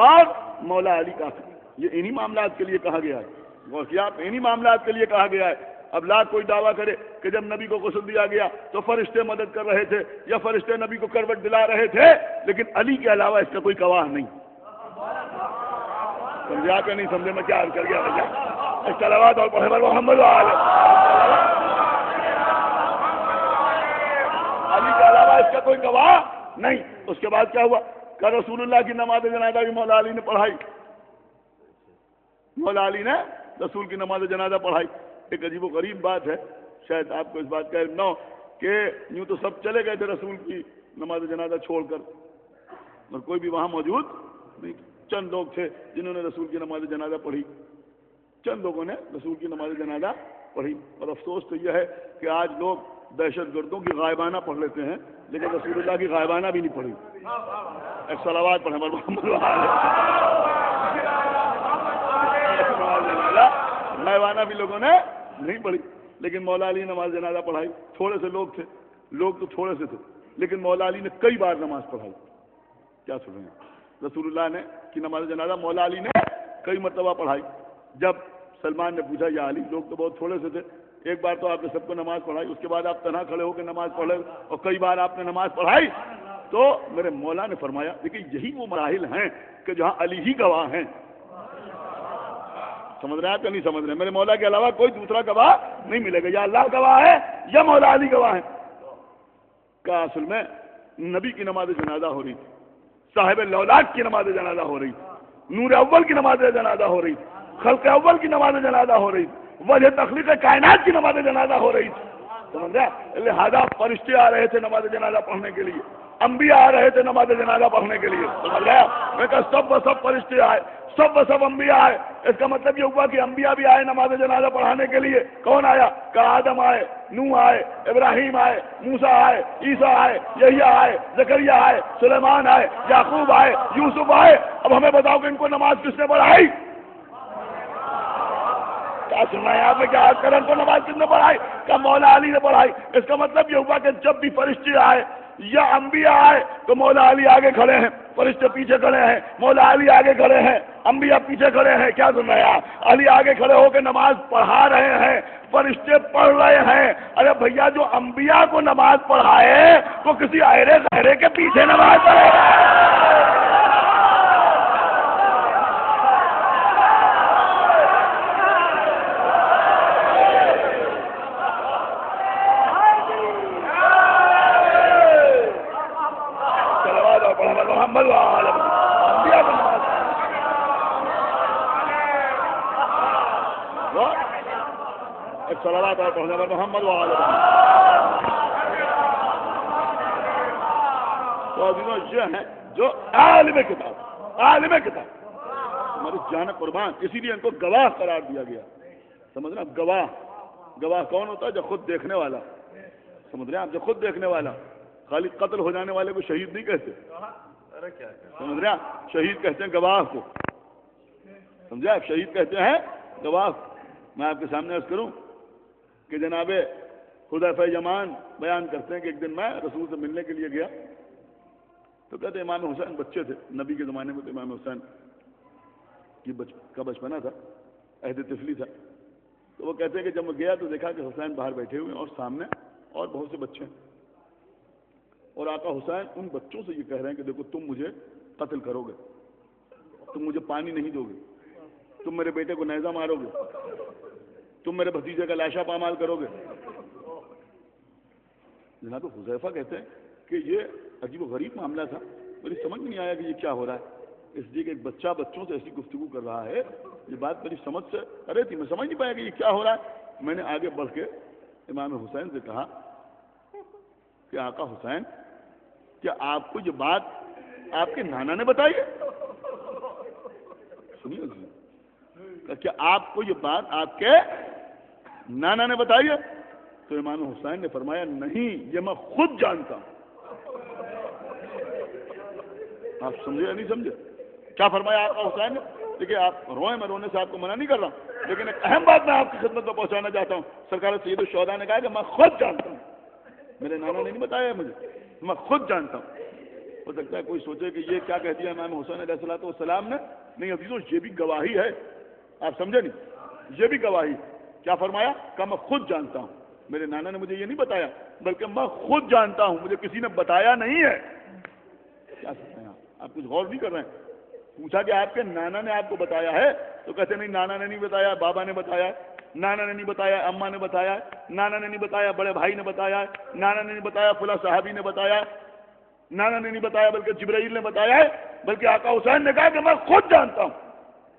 Speaker 1: اور مولا علی کافی. یہ انہی معاملات کے لیے کہا گیا ہے, غور کیا, انہی معاملات کے لیے کہا گیا ہے. اب لاکھ کوئی دعویٰ کرے کہ جب نبی کو غسل دیا گیا تو فرشتے مدد کر رہے تھے یا فرشتے نبی کو کروٹ دلا رہے تھے, لیکن علی کے علاوہ اس کا کوئی گواہ نہیں. سمجھا کہ نہیں سمجھے میں کیا عرض کر گیا بھیا؟ صلوات اور پڑھے محمد علی کے علاوہ اس کا کوئی گواہ نہیں. اس کے بعد کیا ہوا کہ رسول اللہ کی نماز جنازہ بھی مولا علی نے پڑھائی. مولا علی نے رسول کی نماز جنازہ پڑھائی. ایک عجیب و غریب بات ہے, شاید آپ کو اس بات کا علم نہ ہو, کہ یوں تو سب چلے گئے تھے رسول کی نماز جنازہ چھوڑ کر, اور کوئی بھی وہاں موجود نہیں. چند لوگ تھے جنہوں نے رسول کی نماز جنازہ پڑھی, چند لوگوں نے رسول کی نماز جنازہ پڑھی. اور افسوس تو یہ ہے کہ آج لوگ دہشت گردوں کی غائبانہ پڑھ لیتے ہیں, لیکن رسول اللہ کی غائبانہ بھی نہیں پڑھی. ایک صلوات پڑھیں محمد غائبانہ بھی لوگوں نے نہیں پڑھی, لیکن مولا علی نماز جنازہ پڑھائی. تھوڑے سے لوگ تھے, لوگ تو تھوڑے سے تھے, لیکن مولا علی نے کئی بار نماز پڑھائی. کیا سن رہے ہیں؟ رسول اللہ نے کی نماز جنازہ مولا علی نے کئی مرتبہ پڑھائی. جب سلمان نے پوچھا یا علی, لوگ تو بہت تھوڑے سے تھے, ایک بار تو آپ نے سب کو نماز پڑھائی, اس کے بعد آپ تنہا کھڑے ہو کے نماز پڑھے اور کئی بار آپ نے نماز پڑھائی. تو میرے مولا نے فرمایا دیکھیے یہی وہ مراحل ہیں کہ جہاں علی ہی گواہ ہیں. سمجھ رہے ہیں کہ نہیں سمجھ رہے ہیں؟ میرے مولا کے علاوہ کوئی دوسرا گواہ نہیں ملے گا, یا اللہ گواہ ہے یا مولا علی گواہ ہے. کا اصل میں نبی کی نماز جنازہ ہو رہی تھی, صاحب لولاک کی نماز جنازہ ہو رہی تھی, نور اول کی نماز جنازہ ہو رہی تھی, خلق اول کی نماز جنازہ ہو رہی تھی, وجہ تخلیق کائنات کی نماز جنازہ ہو رہی تھی. سمجھ رہے ہیں؟ لہذا فرشتے آ رہے تھے نماز جنازہ پڑھنے کے لیے, انبیاء آ رہے تھے نماز جنازہ پڑھنے کے لیے. سمجھ رہے ہیں؟ میں کہا سب و سب فرشتے آئے, سب و سب انبیاء آئے. اس کا مطلب یہ ہوا کہ انبیاء بھی آئے نماز جنازہ پڑھانے کے لیے. کون آیا؟ کہ آدم آئے, نوح آئے, ابراہیم آئے, موسیٰ آئے, عیسیٰ آئے, یحییٰ آئے, زکریا آئے, سلیمان آئے, یعقوب آئے, یوسف آئے. اب ہمیں بتاؤ کہ ان کو نماز کس نے پڑھائی؟ کیا سننا ہے آپ نے؟ کیا کرن کو نماز کس نے پڑھائی؟ کہ مولا علی نے پڑھائی. اس کا مطلب یہ ہوا کہ جب بھی فرشتے آئے یا انبیاء آئے تو مولا علی آگے کھڑے ہیں, فرشتے پیچھے کھڑے ہیں, مولا علی آگے کھڑے ہیں, انبیاء پیچھے کھڑے ہیں. کیا سن رہے ہیں؟ علی آگے کھڑے ہو کے نماز پڑھا رہے ہیں, فرشتے پڑھ رہے ہیں. ارے بھیا جو انبیاء کو نماز پڑھائے وہ کسی آئرے غیرے کے پیچھے نماز پڑھے. صلوات اور پڑھنے پر محمد تو یہ ہیں جو عالم کتاب, عالم کتاب ہماری جان قربان. اسی لیے ان کو گواہ قرار دیا گیا. سمجھ رہے ہیں؟ گواہ, گواہ کون ہوتا ہے؟ جو خود دیکھنے والا. سمجھ رہے ہیں آپ؟ جو خود دیکھنے والا. خالی قتل ہو جانے والے کو شہید نہیں کہتے, سمجھ رہے ہیں؟ شہید کہتے ہیں گواہ کو. سمجھے آپ؟ شہید کہتے ہیں گواہ. میں آپ کے سامنے عرض کروں کہ جناب حذیفہ یمان بیان کرتے ہیں کہ ایک دن میں رسول سے ملنے کے لیے گیا تو کہتے امام حسین بچے تھے. نبی کے زمانے میں تو امام حسین کا بچپنا تھا, عہد طفلی تھا. تو وہ کہتے ہیں کہ جب میں گیا تو دیکھا کہ حسین باہر بیٹھے ہوئے ہیں اور سامنے اور بہت سے بچے ہیں, اور آقا حسین ان بچوں سے یہ کہہ رہے ہیں کہ دیکھو تم مجھے قتل کرو گے, تم مجھے پانی نہیں دو گے, تم میرے بیٹے کو نیزہ مارو گے, تم میرے بھتیجے کا لاشا پامال کرو گے. جناب حذیفہ کہتے ہیں کہ یہ عجیب و غریب معاملہ تھا, مجھے سمجھ نہیں آیا کہ یہ کیا ہو رہا ہے. اس لیے کہ ایک بچہ بچوں سے ایسی گفتگو کر رہا ہے, یہ بات میری سمجھ سے ارے تھی, میں سمجھ نہیں پایا کہ یہ کیا ہو رہا ہے. میں نے آگے بڑھ کے امام حسین سے کہا کہ آقا حسین کیا آپ کو یہ بات آپ کے نانا نے بتائی ہے؟ سنیے، کیا آپ کو یہ بات آپ کے نانا نے بتائی ہے؟ تو امام حسین نے فرمایا نہیں، یہ میں خود جانتا ہوں۔ آپ سمجھے یا نہیں سمجھے؟ کیا فرمایا آپ کا حسین نے؟ دیکھیے آپ روئیں، میں رونے سے آپ کو منع نہیں کر رہا ہوں، لیکن ایک اہم بات میں آپ کی خدمت میں پہنچانا چاہتا ہوں۔ سرکار سید الشہداء نے کہا کہ میں خود جانتا ہوں، میرے نانا نے نہیں بتایا ہے مجھے، میں خود جانتا ہوں۔ ہو سکتا ہے کوئی سوچے کہ یہ کیا کہہ دیا امام حسین علیہ السلام نے؟ نہیں عزیزو، یہ بھی گواہی ہے، آپ سمجھے نہیں؟ یہ بھی گواہی۔ کیا فرمایا؟ کہ میں خود جانتا ہوں، میرے نانا نے مجھے یہ نہیں بتایا، بلکہ میں خود جانتا ہوں، مجھے کسی نے بتایا نہیں ہے۔ کیا سکتے ہیں آپ کچھ غور نہیں کر رہے ہیں؟ پوچھا کہ آپ کے نانا نے آپ کو بتایا ہے، تو کہتے نہیں نانا نے نہیں بتایا، بابا نے بتایا، نانا نے نہیں بتایا، اماں نے بتایا، نانا نے نہیں بتایا، بڑے بھائی نے بتایا، نانا نے نہیں بتایا، فلاں صحابی نے بتایا، نانا نے نہیں بتایا بلکہ جبرائیل نے بتایا ہے، بلکہ آقا حسین نے کہا کہ میں خود جانتا ہوں۔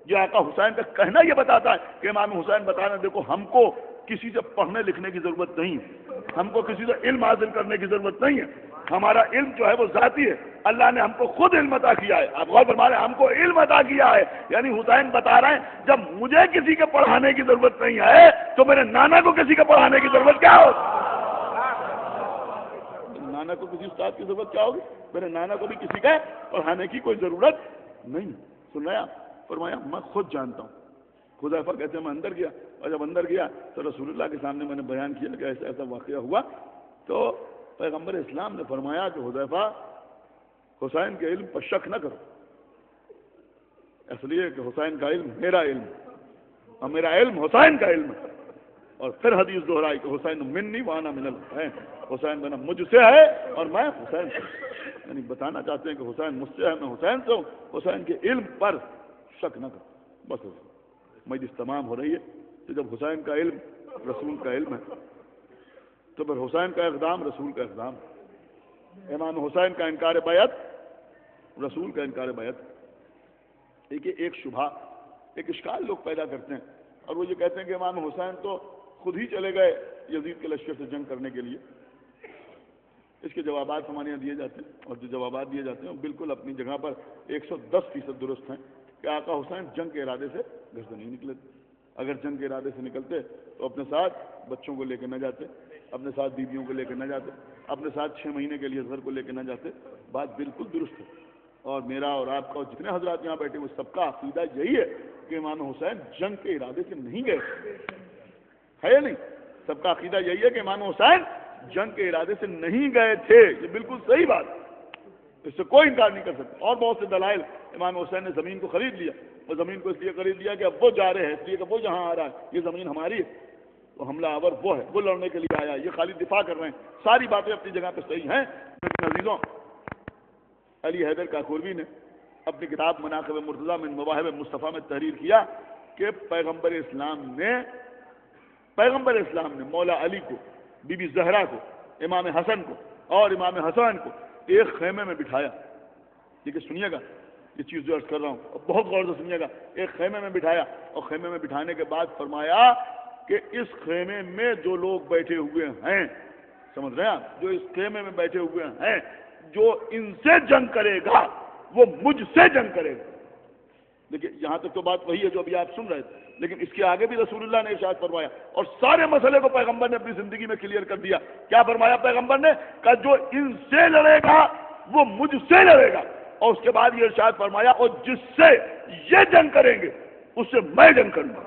Speaker 1: یہ آقا حسین کا کہنا یہ بتاتا ہے کہ امام حسین بتانا، دیکھو ہم کو کسی سے پڑھنے لکھنے کی ضرورت نہیں ہے، ہم کو کسی سے علم حاصل کرنے کی ضرورت نہیں ہے، ہمارا علم جو ہے وہ ذاتی ہے، اللہ نے ہم کو خود علم عطا کیا ہے۔ آپ غور فرما رہے ہیں، ہم کو علم عطا کیا ہے، یعنی حسین بتا رہے ہیں جب مجھے کسی کے پڑھانے کی ضرورت نہیں ہے تو میرے نانا کو کسی کے پڑھانے کی ضرورت کیا ہو؟ نانا کو کسی استاد کی ضرورت کیا ہوگی؟ میرے نانا کو بھی کسی کا پڑھانے کی کوئی ضرورت نہیں۔ سن رہے ہیں؟ فرمایا میں خود جانتا ہوں۔ حذیفہ کہتے ہیں میں اندر گیا، اور جب اندر گیا تو رسول اللہ کے سامنے میں نے بیان کیا کہ ایسا ایسا واقعہ ہوا، تو پیغمبر اسلام نے فرمایا کہ حذیفہ حسین کے علم پر شک نہ کرو، اس لیے کہ حسین کا علم میرا علم اور میرا علم حسین کا علم ہے۔ اور پھر حدیث دہرائی کہ حسین منی وانا من الحسین، حسین بنا مجھ سے ہے اور میں حسین سے، یعنی بتانا چاہتے ہیں کہ حسین مجھ سے ہے، میں حسین سے ہوں، حسین کے علم پر شک نہ کرو۔ بس مجلس تمام ہو رہی ہے کہ جب حسین کا علم رسول کا علم ہے تو پھر حسین کا اقدام رسول کا اقدام، امام حسین کا انکار بیعت رسول کا انکار بیعت۔ دیکھیے ایک شبہ، ایک اشکال لوگ پیدا کرتے ہیں، اور وہ یہ کہتے ہیں کہ امام حسین تو خود ہی چلے گئے یزید کے لشکر سے جنگ کرنے کے لیے۔ اس کے جوابات ہمارے یہاں دیے جاتے ہیں، اور جو جوابات دیے جاتے ہیں وہ بالکل اپنی جگہ پر 110% درست ہیں کہ آقا حسین جنگ کے ارادے سے گھر سے نہیں نکلے تھے۔ اگر جنگ کے ارادے سے نکلتے تو اپنے ساتھ بچوں کو لے کے نہ جاتے، اپنے ساتھ بیویوں کو لے کے نہ جاتے، اپنے ساتھ 6 مہینے کے لیے گھر کو لے کے نہ جاتے۔ بات بالکل درست ہے، اور میرا اور آپ کا اور جتنے حضرات یہاں بیٹھے ہوئے سب کا عقیدہ یہی ہے کہ امام حسین جنگ کے ارادے سے نہیں گئے، ہے یا نہیں؟ سب کا عقیدہ یہی ہے کہ امام حسین جنگ کے ارادے سے نہیں گئے تھے، یہ بالکل صحیح بات، اس سے کوئی انکار نہیں کر سکتا۔ اور بہت سے دلائل، امام حسین نے زمین کو خرید لیا، اور زمین کو اس لیے خرید لیا کہ اب وہ جا رہے ہیں، اس لیے کہ وہ جہاں آ رہا ہے یہ زمین ہماری ہے، تو حملہ آور وہ ہے، وہ لڑنے کے لیے آیا، یہ خالی دفاع کر رہے ہیں۔ ساری باتیں اپنی جگہ پہ صحیح ہیں، لیکن عزیزوں علی حیدر کاکوروی نے اپنی کتاب مناقب مرتضیٰ من مواہب مصطفیٰ میں تحریر کیا کہ پیغمبر اسلام نے مولا علی کو، بی بی زہرا کو، امام حسن کو اور امام حسین کو ایک خیمے میں بٹھایا۔ دیکھیے سنیے گا یہ چیز جو عرض کر رہا ہوں، بہت غور سے سنیے گا۔ ایک خیمے میں بٹھایا، اور خیمے میں بٹھانے کے بعد فرمایا کہ اس خیمے میں جو لوگ بیٹھے ہوئے ہیں، سمجھ رہے ہیں آپ، جو اس خیمے میں بیٹھے ہوئے ہیں، جو ان سے جنگ کرے گا وہ مجھ سے جنگ کرے گا۔ دیکھیے یہاں تک تو بات وہی ہے جو ابھی آپ سن رہے تھے، لیکن اس کے آگے بھی رسول اللہ نے ارشاد فرمایا، اور سارے مسئلے کو پیغمبر نے اپنی زندگی میں کلیئر کر دیا۔ کیا فرمایا پیغمبر نے؟ کہ جو ان سے لڑے گا وہ مجھ سے لڑے گا، اور اس کے بعد یہ ارشاد فرمایا اور جس سے یہ جنگ کریں گے اس سے میں جنگ کروں گا۔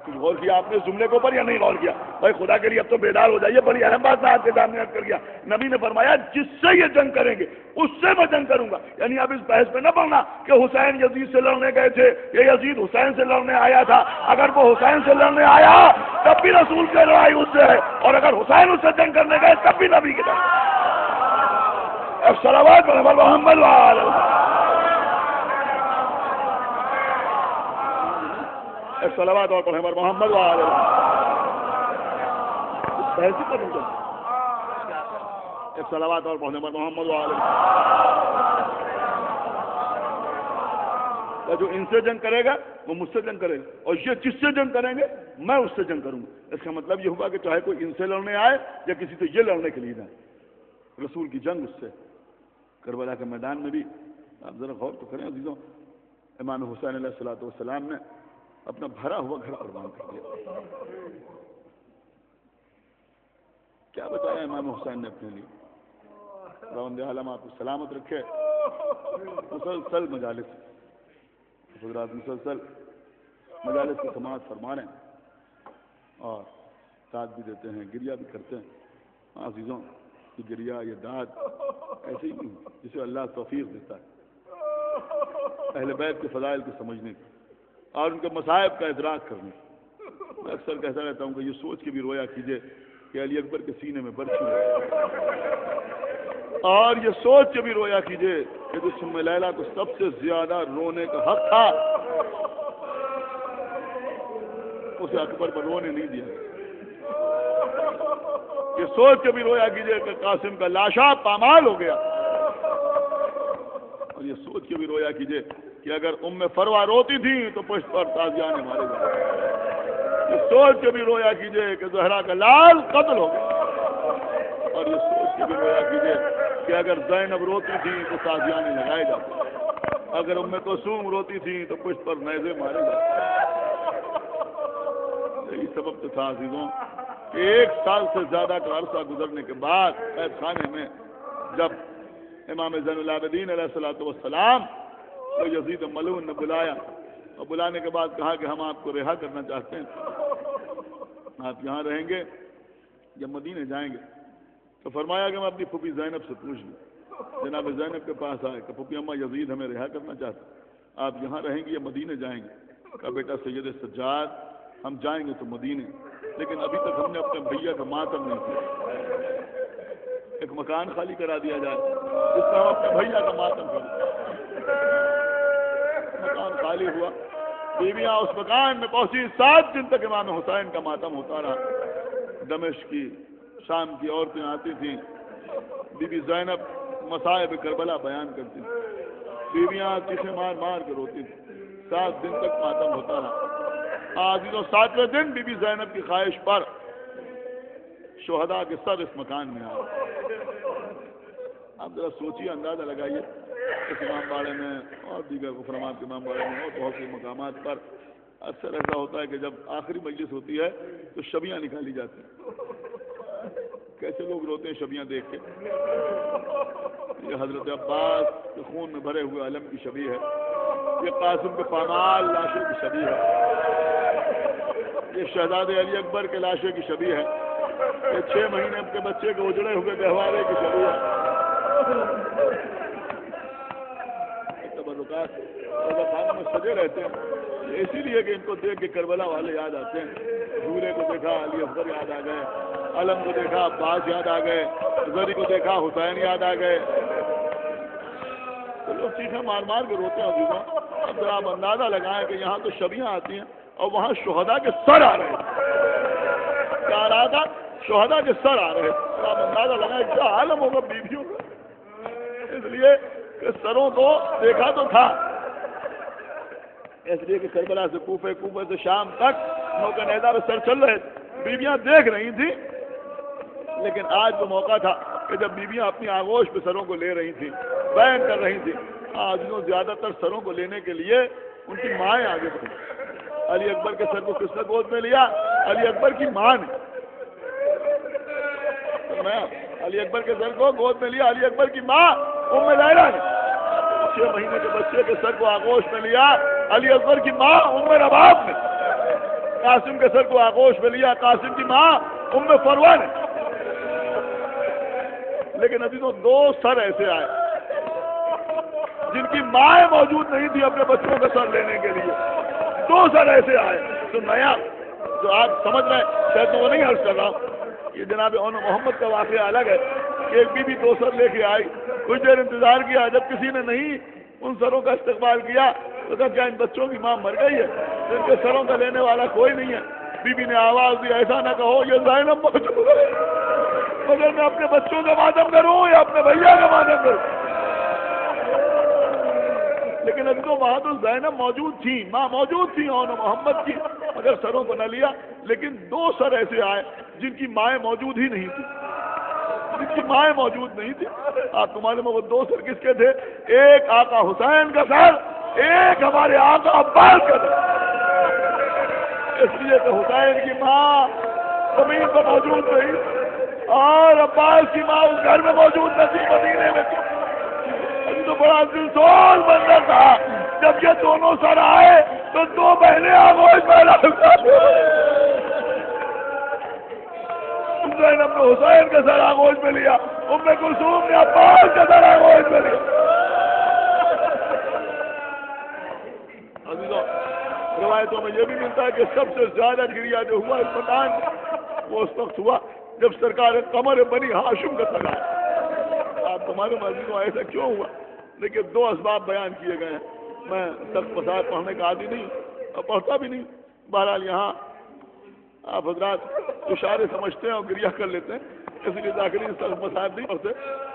Speaker 1: کچھ غور کیا آپ نے اس جملے کے اوپر یا نہیں غور کیا؟ بھائی خدا کے لیے اب تو بیدار ہو جائیے، بڑی اہم بات میں آپ کے سامنے عرض کر گیا۔ نبی نے فرمایا جس سے یہ جنگ کریں گے اس سے میں جنگ کروں گا۔ یعنی اب اس بحث میں نہ پڑنا کہ حسین یزید سے لڑنے گئے تھے یا یزید حسین سے لڑنے آیا تھا۔ اگر وہ حسین سے لڑنے آیا تب بھی رسول کی لڑائی اس سے ہے، اور اگر حسین اس سے جنگ کرنے گئے تب بھی نبی کی طرف۔ صلوات محمد صلوات اور پڑھیں محمد وعلى بحثی پر نہیں چلتا، ایک صلوات اور پڑھنے پر محمد وعلى جو ان سے جنگ کرے گا وہ مجھ سے جنگ کرے گا، اور یہ جس سے جنگ کریں گے میں اس سے جنگ کروں گا۔ اس کا مطلب یہ ہوا کہ چاہے کوئی ان سے لڑنے آئے یا کسی سے یہ لڑنے کے لیے جائے، رسول کی جنگ اس سے، کربلا کے میدان میں بھی آپ ذرا غور تو کریں عزیزوں، امام حسین علیہ الصلوۃ والسلام نے اپنا بھرا ہوا گھر قربان کر دیا. کیا بتایا امام حسین نے اپنے لیے؟ خداوند عالم آپ کو سلامت رکھے. مسلسل مجالس حضرات، مسلسل مجالس کی سماعت فرما رہے ہیں اور داد بھی دیتے ہیں، گریہ بھی کرتے ہیں. عزیزوں، یہ گریہ، یہ داد ایسے ہی نہیں جسے اللہ توفیق دیتا ہے اہل بیت کے فضائل کو سمجھنے کی اور ان کے مصائب کا ادراک کرنے کی. میں اکثر کہتا رہتا ہوں کہ یہ سوچ کے بھی رویا کیجئے کہ علی اکبر کے سینے میں برچھی ہے، اور یہ سوچ کے بھی رویا کیجئے کہ جس ام لیلہ کو سب سے زیادہ رونے کا حق تھا اسے اکبر پر رونے نہیں دیا. یہ سوچ کے بھی رویا کیجئے کہ قاسم کا لاشا پامال ہو گیا، اور یہ سوچ کے بھی رویا کیجئے کہ اگر ام فروہ روتی تھی تو پشت پر تازیانے مارے گئے. یہ سوچ کے بھی رویا کیجئے کہ زہرا کا لال قتل ہو گیا، اور یہ سوچ کے بھی رویا کیجئے کہ اگر زینب روتی تھی تو تازیانے لگائے جاتے، اگر ام کلثوم روتی تھی تو پشت پر نیزے مارے جاتے. یہی سبب تو تھا عزیزوں کہ 1 سال سے زیادہ کا عرصہ گزرنے کے بعد قید خانے میں جب امام زین العابدین علیہ الصلوۃ والسلام کو یزید ملعون نے بلایا اور بلانے کے بعد کہا کہ ہم آپ کو رہا کرنا چاہتے ہیں، آپ یہاں رہیں گے یا مدینے جائیں گے؟ تو فرمایا کہ میں اپنی پھوپھی زینب سے پوچھ لوں. جناب زینب کے پاس آئے کہ پھوپھی اماں یزید ہمیں رہا کرنا چاہتے ہیں، آپ یہاں رہیں گے یا مدینے جائیں گے؟ کہا بیٹا سید سجاد، ہم جائیں گے تو مدینے، لیکن ابھی تک ہم نے اپنے بھیا کا ماتم نہیں کیا. ایک مکان خالی کرا دیا جائے جس میں ہم اپنے بھیا کا ماتم کریں. مکان خالی ہوا، بیویاں اس مکان میں پہنچی. 7 دن تک امام حسین کا ماتم ہوتا رہا. دمشق کی، شام کی عورتیں آتی تھیں، بی بی زینب مصائب کربلا بیان کرتی تھی، بیویاں چیخیں مار مار کے روتی تھیں. 7 دن تک ماتم ہوتا رہا. عزیزوں 7ویں دن بی بی زینب کی خواہش پر شہداء کے سر اس مکان میں آئے. آپ ذرا سوچیے، اندازہ لگائیے، اس امام باڑے میں اور دیگر کفرمات کے امام باڑے میں اور بہت سے مقامات پر اکثر ایسا ہوتا ہے کہ جب آخری مجلس ہوتی ہے تو شبیاں نکالی جاتی ہیں. کیسے لوگ روتے ہیں شبیاں دیکھ کے. یہ حضرت عباس کے خون میں بھرے ہوئے علم کی شبیہ ہے، یہ قاسم کے پامال لاشوں کی شبیہ ہے، یہ شہزادے علی اکبر کے لاشے کی شبیہ ہے، یہ 6 مہینے کے بچے کے اجڑے ہوئے گہوارے کی شبیہ ہے. تبرکات خانے میں سجے رہتے ہیں اسی لیے کہ ان کو دیکھ کے کربلا والے یاد آتے ہیں. جھولے کو دیکھا علی اکبر یاد آ گئے، علم کو دیکھا عباس یاد آ گئے، زری کو دیکھا حسین یاد آ گئے. تو لوگ چیخیں مار مار کے روتے ہیں. اب ذرا آپ اندازہ لگائیں کہ یہاں تو شبیاں آتی ہیں اور وہاں شہداء کے سر آ رہے ہیں. کیا آ رہا تھا؟ شہداء کے سر آ رہے ہیں. آپ اندازہ لگائیں کیا عالم ہوگا بیویوں کا. اس لیے کہ سروں کو دیکھا تو تھا، اس لیے کہ کربلا سے کوفے، کوفے سے شام تک موقع نیزہ پہ سر چل رہے تھے، بیویاں دیکھ رہی تھیں. لیکن آج وہ موقع تھا کہ جب بیویاں اپنی آغوش پہ سروں کو لے رہی تھیں، بیان کر رہی تھیں. آج زیادہ تر سروں کو لینے کے لیے ان کی مائیں آگے تھیں. علی اکبر کے سر کو کس نے گود میں لیا؟ علی اکبر کی ماں نے. علی اکبر کے سر کو گود میں لیا علی اکبر کی ماں ام لیلہ نے. 6 مہینے کے بچے کے سر کو آغوش میں لیا علی اکبر کی ماں ام رباب نے. قاسم کے سر کو آغوش میں لیا قاسم کی ماں ام فروہ نے. لیکن ابھی تو 2 سر ایسے آئے جن کی مائیں موجود نہیں تھی اپنے بچوں کا سر لینے کے لیے. 2 سر ایسے آئے. تو نیا جو آپ سمجھ رہے ہیں، شاید میں وہ نہیں عرض کر رہا ہوں. یہ جناب اون محمد کا واقعہ الگ ہے کہ ایک بی بی 2 سر لے کے آئی، کچھ دیر انتظار کیا، جب کسی نے نہیں ان سروں کا استقبال کیا تو کہا کیا ان بچوں کی ماں مر گئی ہے؟ ان کے سروں کا لینے والا کوئی نہیں ہے. بی بی نے آواز دی، ایسا نہ کہو، یہ زینب موجود ہے، مگر میں اپنے بچوں کا ماتم کروں یا اپنے بھیا کا ماتم کروں. لیکن ابھی تو وہاں تو زینب موجود تھی، ماں موجود تھی اون محمد کی، مگر سروں کو نہ لیا. لیکن 2 سر ایسے آئے جن کی مائیں موجود ہی نہیں تھی. جن کی مائیں موجود نہیں تھی. تمہارے میں وہ دو سر کس کے تھے؟ ایک آقا حسین کا سر، ایک ہمارے آقا عباس کا سر. اس لیے کہ حسین کی ماں زمین پر موجود رہی اور عباس کی ماں اس گھر میں موجود نہ تھی مدینے میں. تو بڑا دلسوز بندہ تھا. جب یہ دونوں سر آئے تو دو بہنیں آگوش میں زینب نے حسین کا سر آگوش میں لیا، ام کلثوم نے عباس کا سر آگوش میں لیا. روایتوں میں یہ بھی ملتا ہے کہ سب سے زیادہ گریا جو ہوا اس مکان وہ اس وقت ہوا جب سرکار قمر بنی ہاشم کا سر آیا. آپ تمہارے مرضی کو ایسا کیوں ہوا؟ لیکن دو اسباب بیان کیے گئے ہیں. میں سخت فساد پڑھنے کا عادی نہیں اور پڑھتا بھی نہیں. بہرحال یہاں آپ حضرات اشارے سمجھتے ہیں اور گریہ کر لیتے ہیں، اس لیے داخلی سخت فساد نہیں پڑھتے.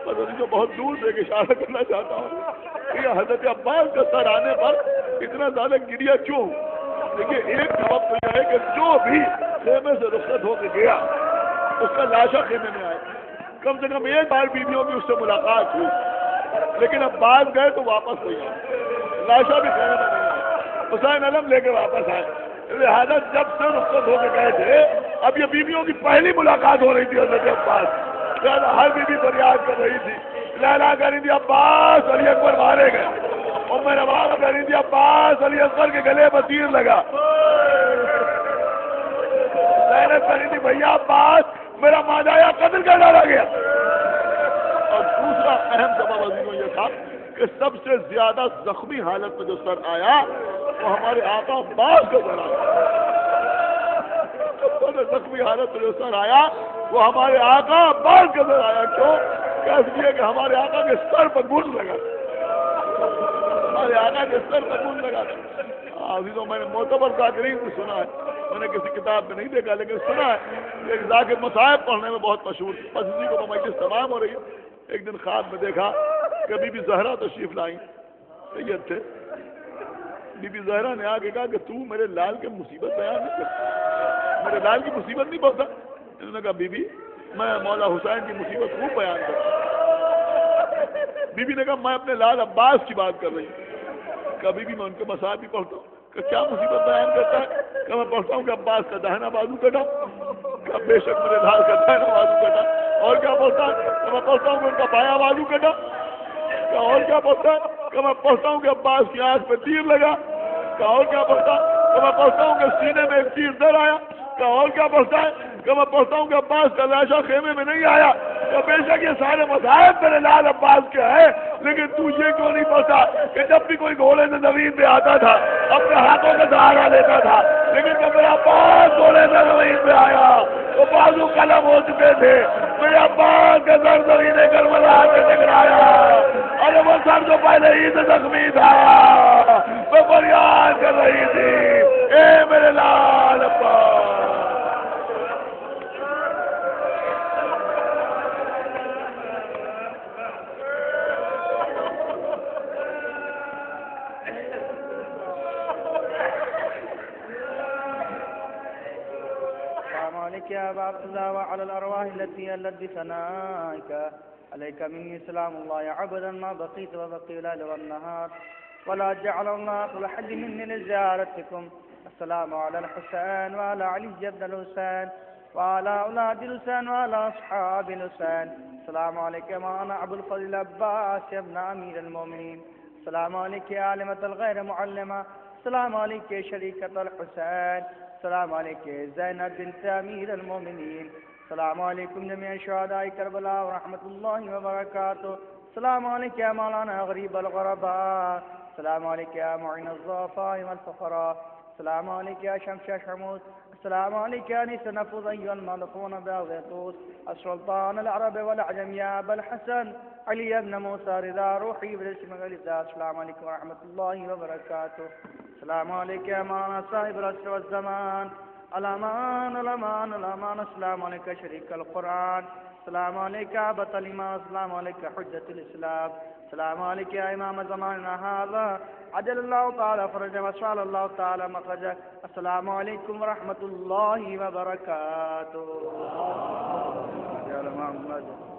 Speaker 1: بس جو بہت دور سے ایک اشارہ کرنا چاہتا ہوں کہ حضرت عباس کا سر آنے پر اتنا زیادہ گریہ کیوں؟ دیکھیے ایک سبب تو یہ ہے کہ جو بھی خیمے سے رخصت ہو کے گیا اس کا لاشا خیمے میں آئے. کم سے کم ایک بار بیویوں کی اس سے ملاقات ہوئی، لیکن اب بعد گئے تو واپس نہیں آئے، لاشا بھی خیمے میں نہیں آئے، حسین علم لے کے واپس آئے. لہٰذا جب سے رخصت ہو کے گئے تھے اب یہ بیویوں کی پہلی ملاقات ہو رہی تھی حضرت عباس. ہر بیوی فریاد کر رہی تھی، لیلا کہہ رہی تھی عباس علی اکبر مارے گئے، اور میرا باپ کہہ رہی تھی عباس علی اکبر کے گلے میں تیر لگا. زینب کہہ رہی تھی بھیا عباس میرا ماجایا قتل کر ڈالا گیا. اور دوسرا اہم سبب عزیزوں یہ تھا کہ سب سے زیادہ زخمی حالت میں جو سر آیا وہ ہمارے آقا عباس کا سر آیا. زخمی حالت میں جو سر آیا وہ ہمارے آقا عباس کا سر آیا. کیوں؟ اس لیے کہ ہمارے آقا کے سر پر گھن لگا، ہمارے آقا کے سر پر گھن لگا تھا. عزیزوں میں نے معتبر ذاکرین سے سنا ہے، میں نے کسی کتاب میں نہیں دیکھا لیکن سنا ہے ایک ذاکر مصائب پڑھنے میں بہت مشہور. بس اسی کو مجلس تمام ہو رہی ہے، ایک دن خواب میں دیکھا کہ بی بی زہرا تشریف لائیں، سید تھے. بی بی زہرا نے آ کے کہا کہ تو میرے لال کے مصیبت بیان نہیں کرتا، میرے لال کی مصیبت نہیں بولتا. انہوں نے کہا بی بی میں مولا حسین کی مصیبت خوب بیان کرتا. بی بی نے کہا میں اپنے لال عباس کی بات کر رہی ہوں. کبھی بھی میں ان کے مصائب بھی پڑھتا ہوں کہ کیا مصیبت بیان کرتا ہے؟ کہ میں پڑھتا ہوں کہ عباس کا داہنا بازو کٹا، کہ بے شک میرے لال کا داہنا بازو کٹا. اور کیا پڑھتا ہے کہ میں پڑھتا ہوں کہ ان کا بایاں بازو کٹا. اور کیا پڑھتا ہے کہ میں پڑھتا ہوں کہ عباس کی آنکھ پہ تیر لگا. اور کیا پڑھتا ہے کہ میں پڑھتا ہوں کہ سینے میں ایک تیر در آیا. اور کیا پڑھتا ہے کہ میں پڑھتا ہوں کہ عباس کا لاشا خیمے میں نہیں آیا. کہ بے شک یہ سارے مذاہب میرے لال عباس کے ہیں، لیکن تو یہ کیوں نہیں پڑھتا کہ جب بھی کوئی گھوڑے سے زمین پہ آتا تھا اپنے ہاتھوں کا سہارا لیتا تھا، لیکن جب میرا عباس گھوڑے سے زمین پہ آیا تو بازو قلم ہو چکے تھے. میرے عباس کا سر زمین کربلا سے ٹکرایا. ارے وہ سر جو پہلے ہی سے زخمی تھا وہ فریاد کر رہی تھی اے میرے لال عباس.
Speaker 2: يا أبا عبد الله وعلى الأرواح التي ألت بثنائك عليك مني سلام الله يا عبدا ما بقيت وبقي الليل والنهار ولا جعل الله كل حد مني لزيارتكم. السلام على الحسين وعلى علي بن الحسين وعلى أولاد الحسين وعلى أصحاب الحسين. السلام عليك يا مولانا أبو الفضل العباس يا ابن أمير المؤمنين. السلام عليك يا عالمة الغير معلمة. السلام عليك يا شريكة الحسين. السلام عليك زينب بنت أمير المؤمنين. السلام عليكم جميع شهداء كربلاء ورحمة الله وبركاته. السلام عليك يا مولانا غريب الغرباء. السلام عليك يا معين الضعفاء والفقراء. السلام عليك يا شمس شموس. السلام عليك يا أنيس نفوذ أيها المالكون بأغيطوس السلطان العرب والعجم يا أبا الحسن علي بن موسى رضا روحي بالاسم غليظة. السلام عليكم ورحمة الله وبركاته. السلام عليك يا مولانا صاحب العصر والزمان الأمان الأمان الأمان. السلام عليك شريك القرآن. السلام عليك أبا الإمام. السلام عليك حجة الإسلام. السلام عليك يا إمام زماننا هذا عجل الله تعالى فرجه وسأل الله تعالى مخرجه. السلام عليكم ورحمة الله وبركاته. يا محمد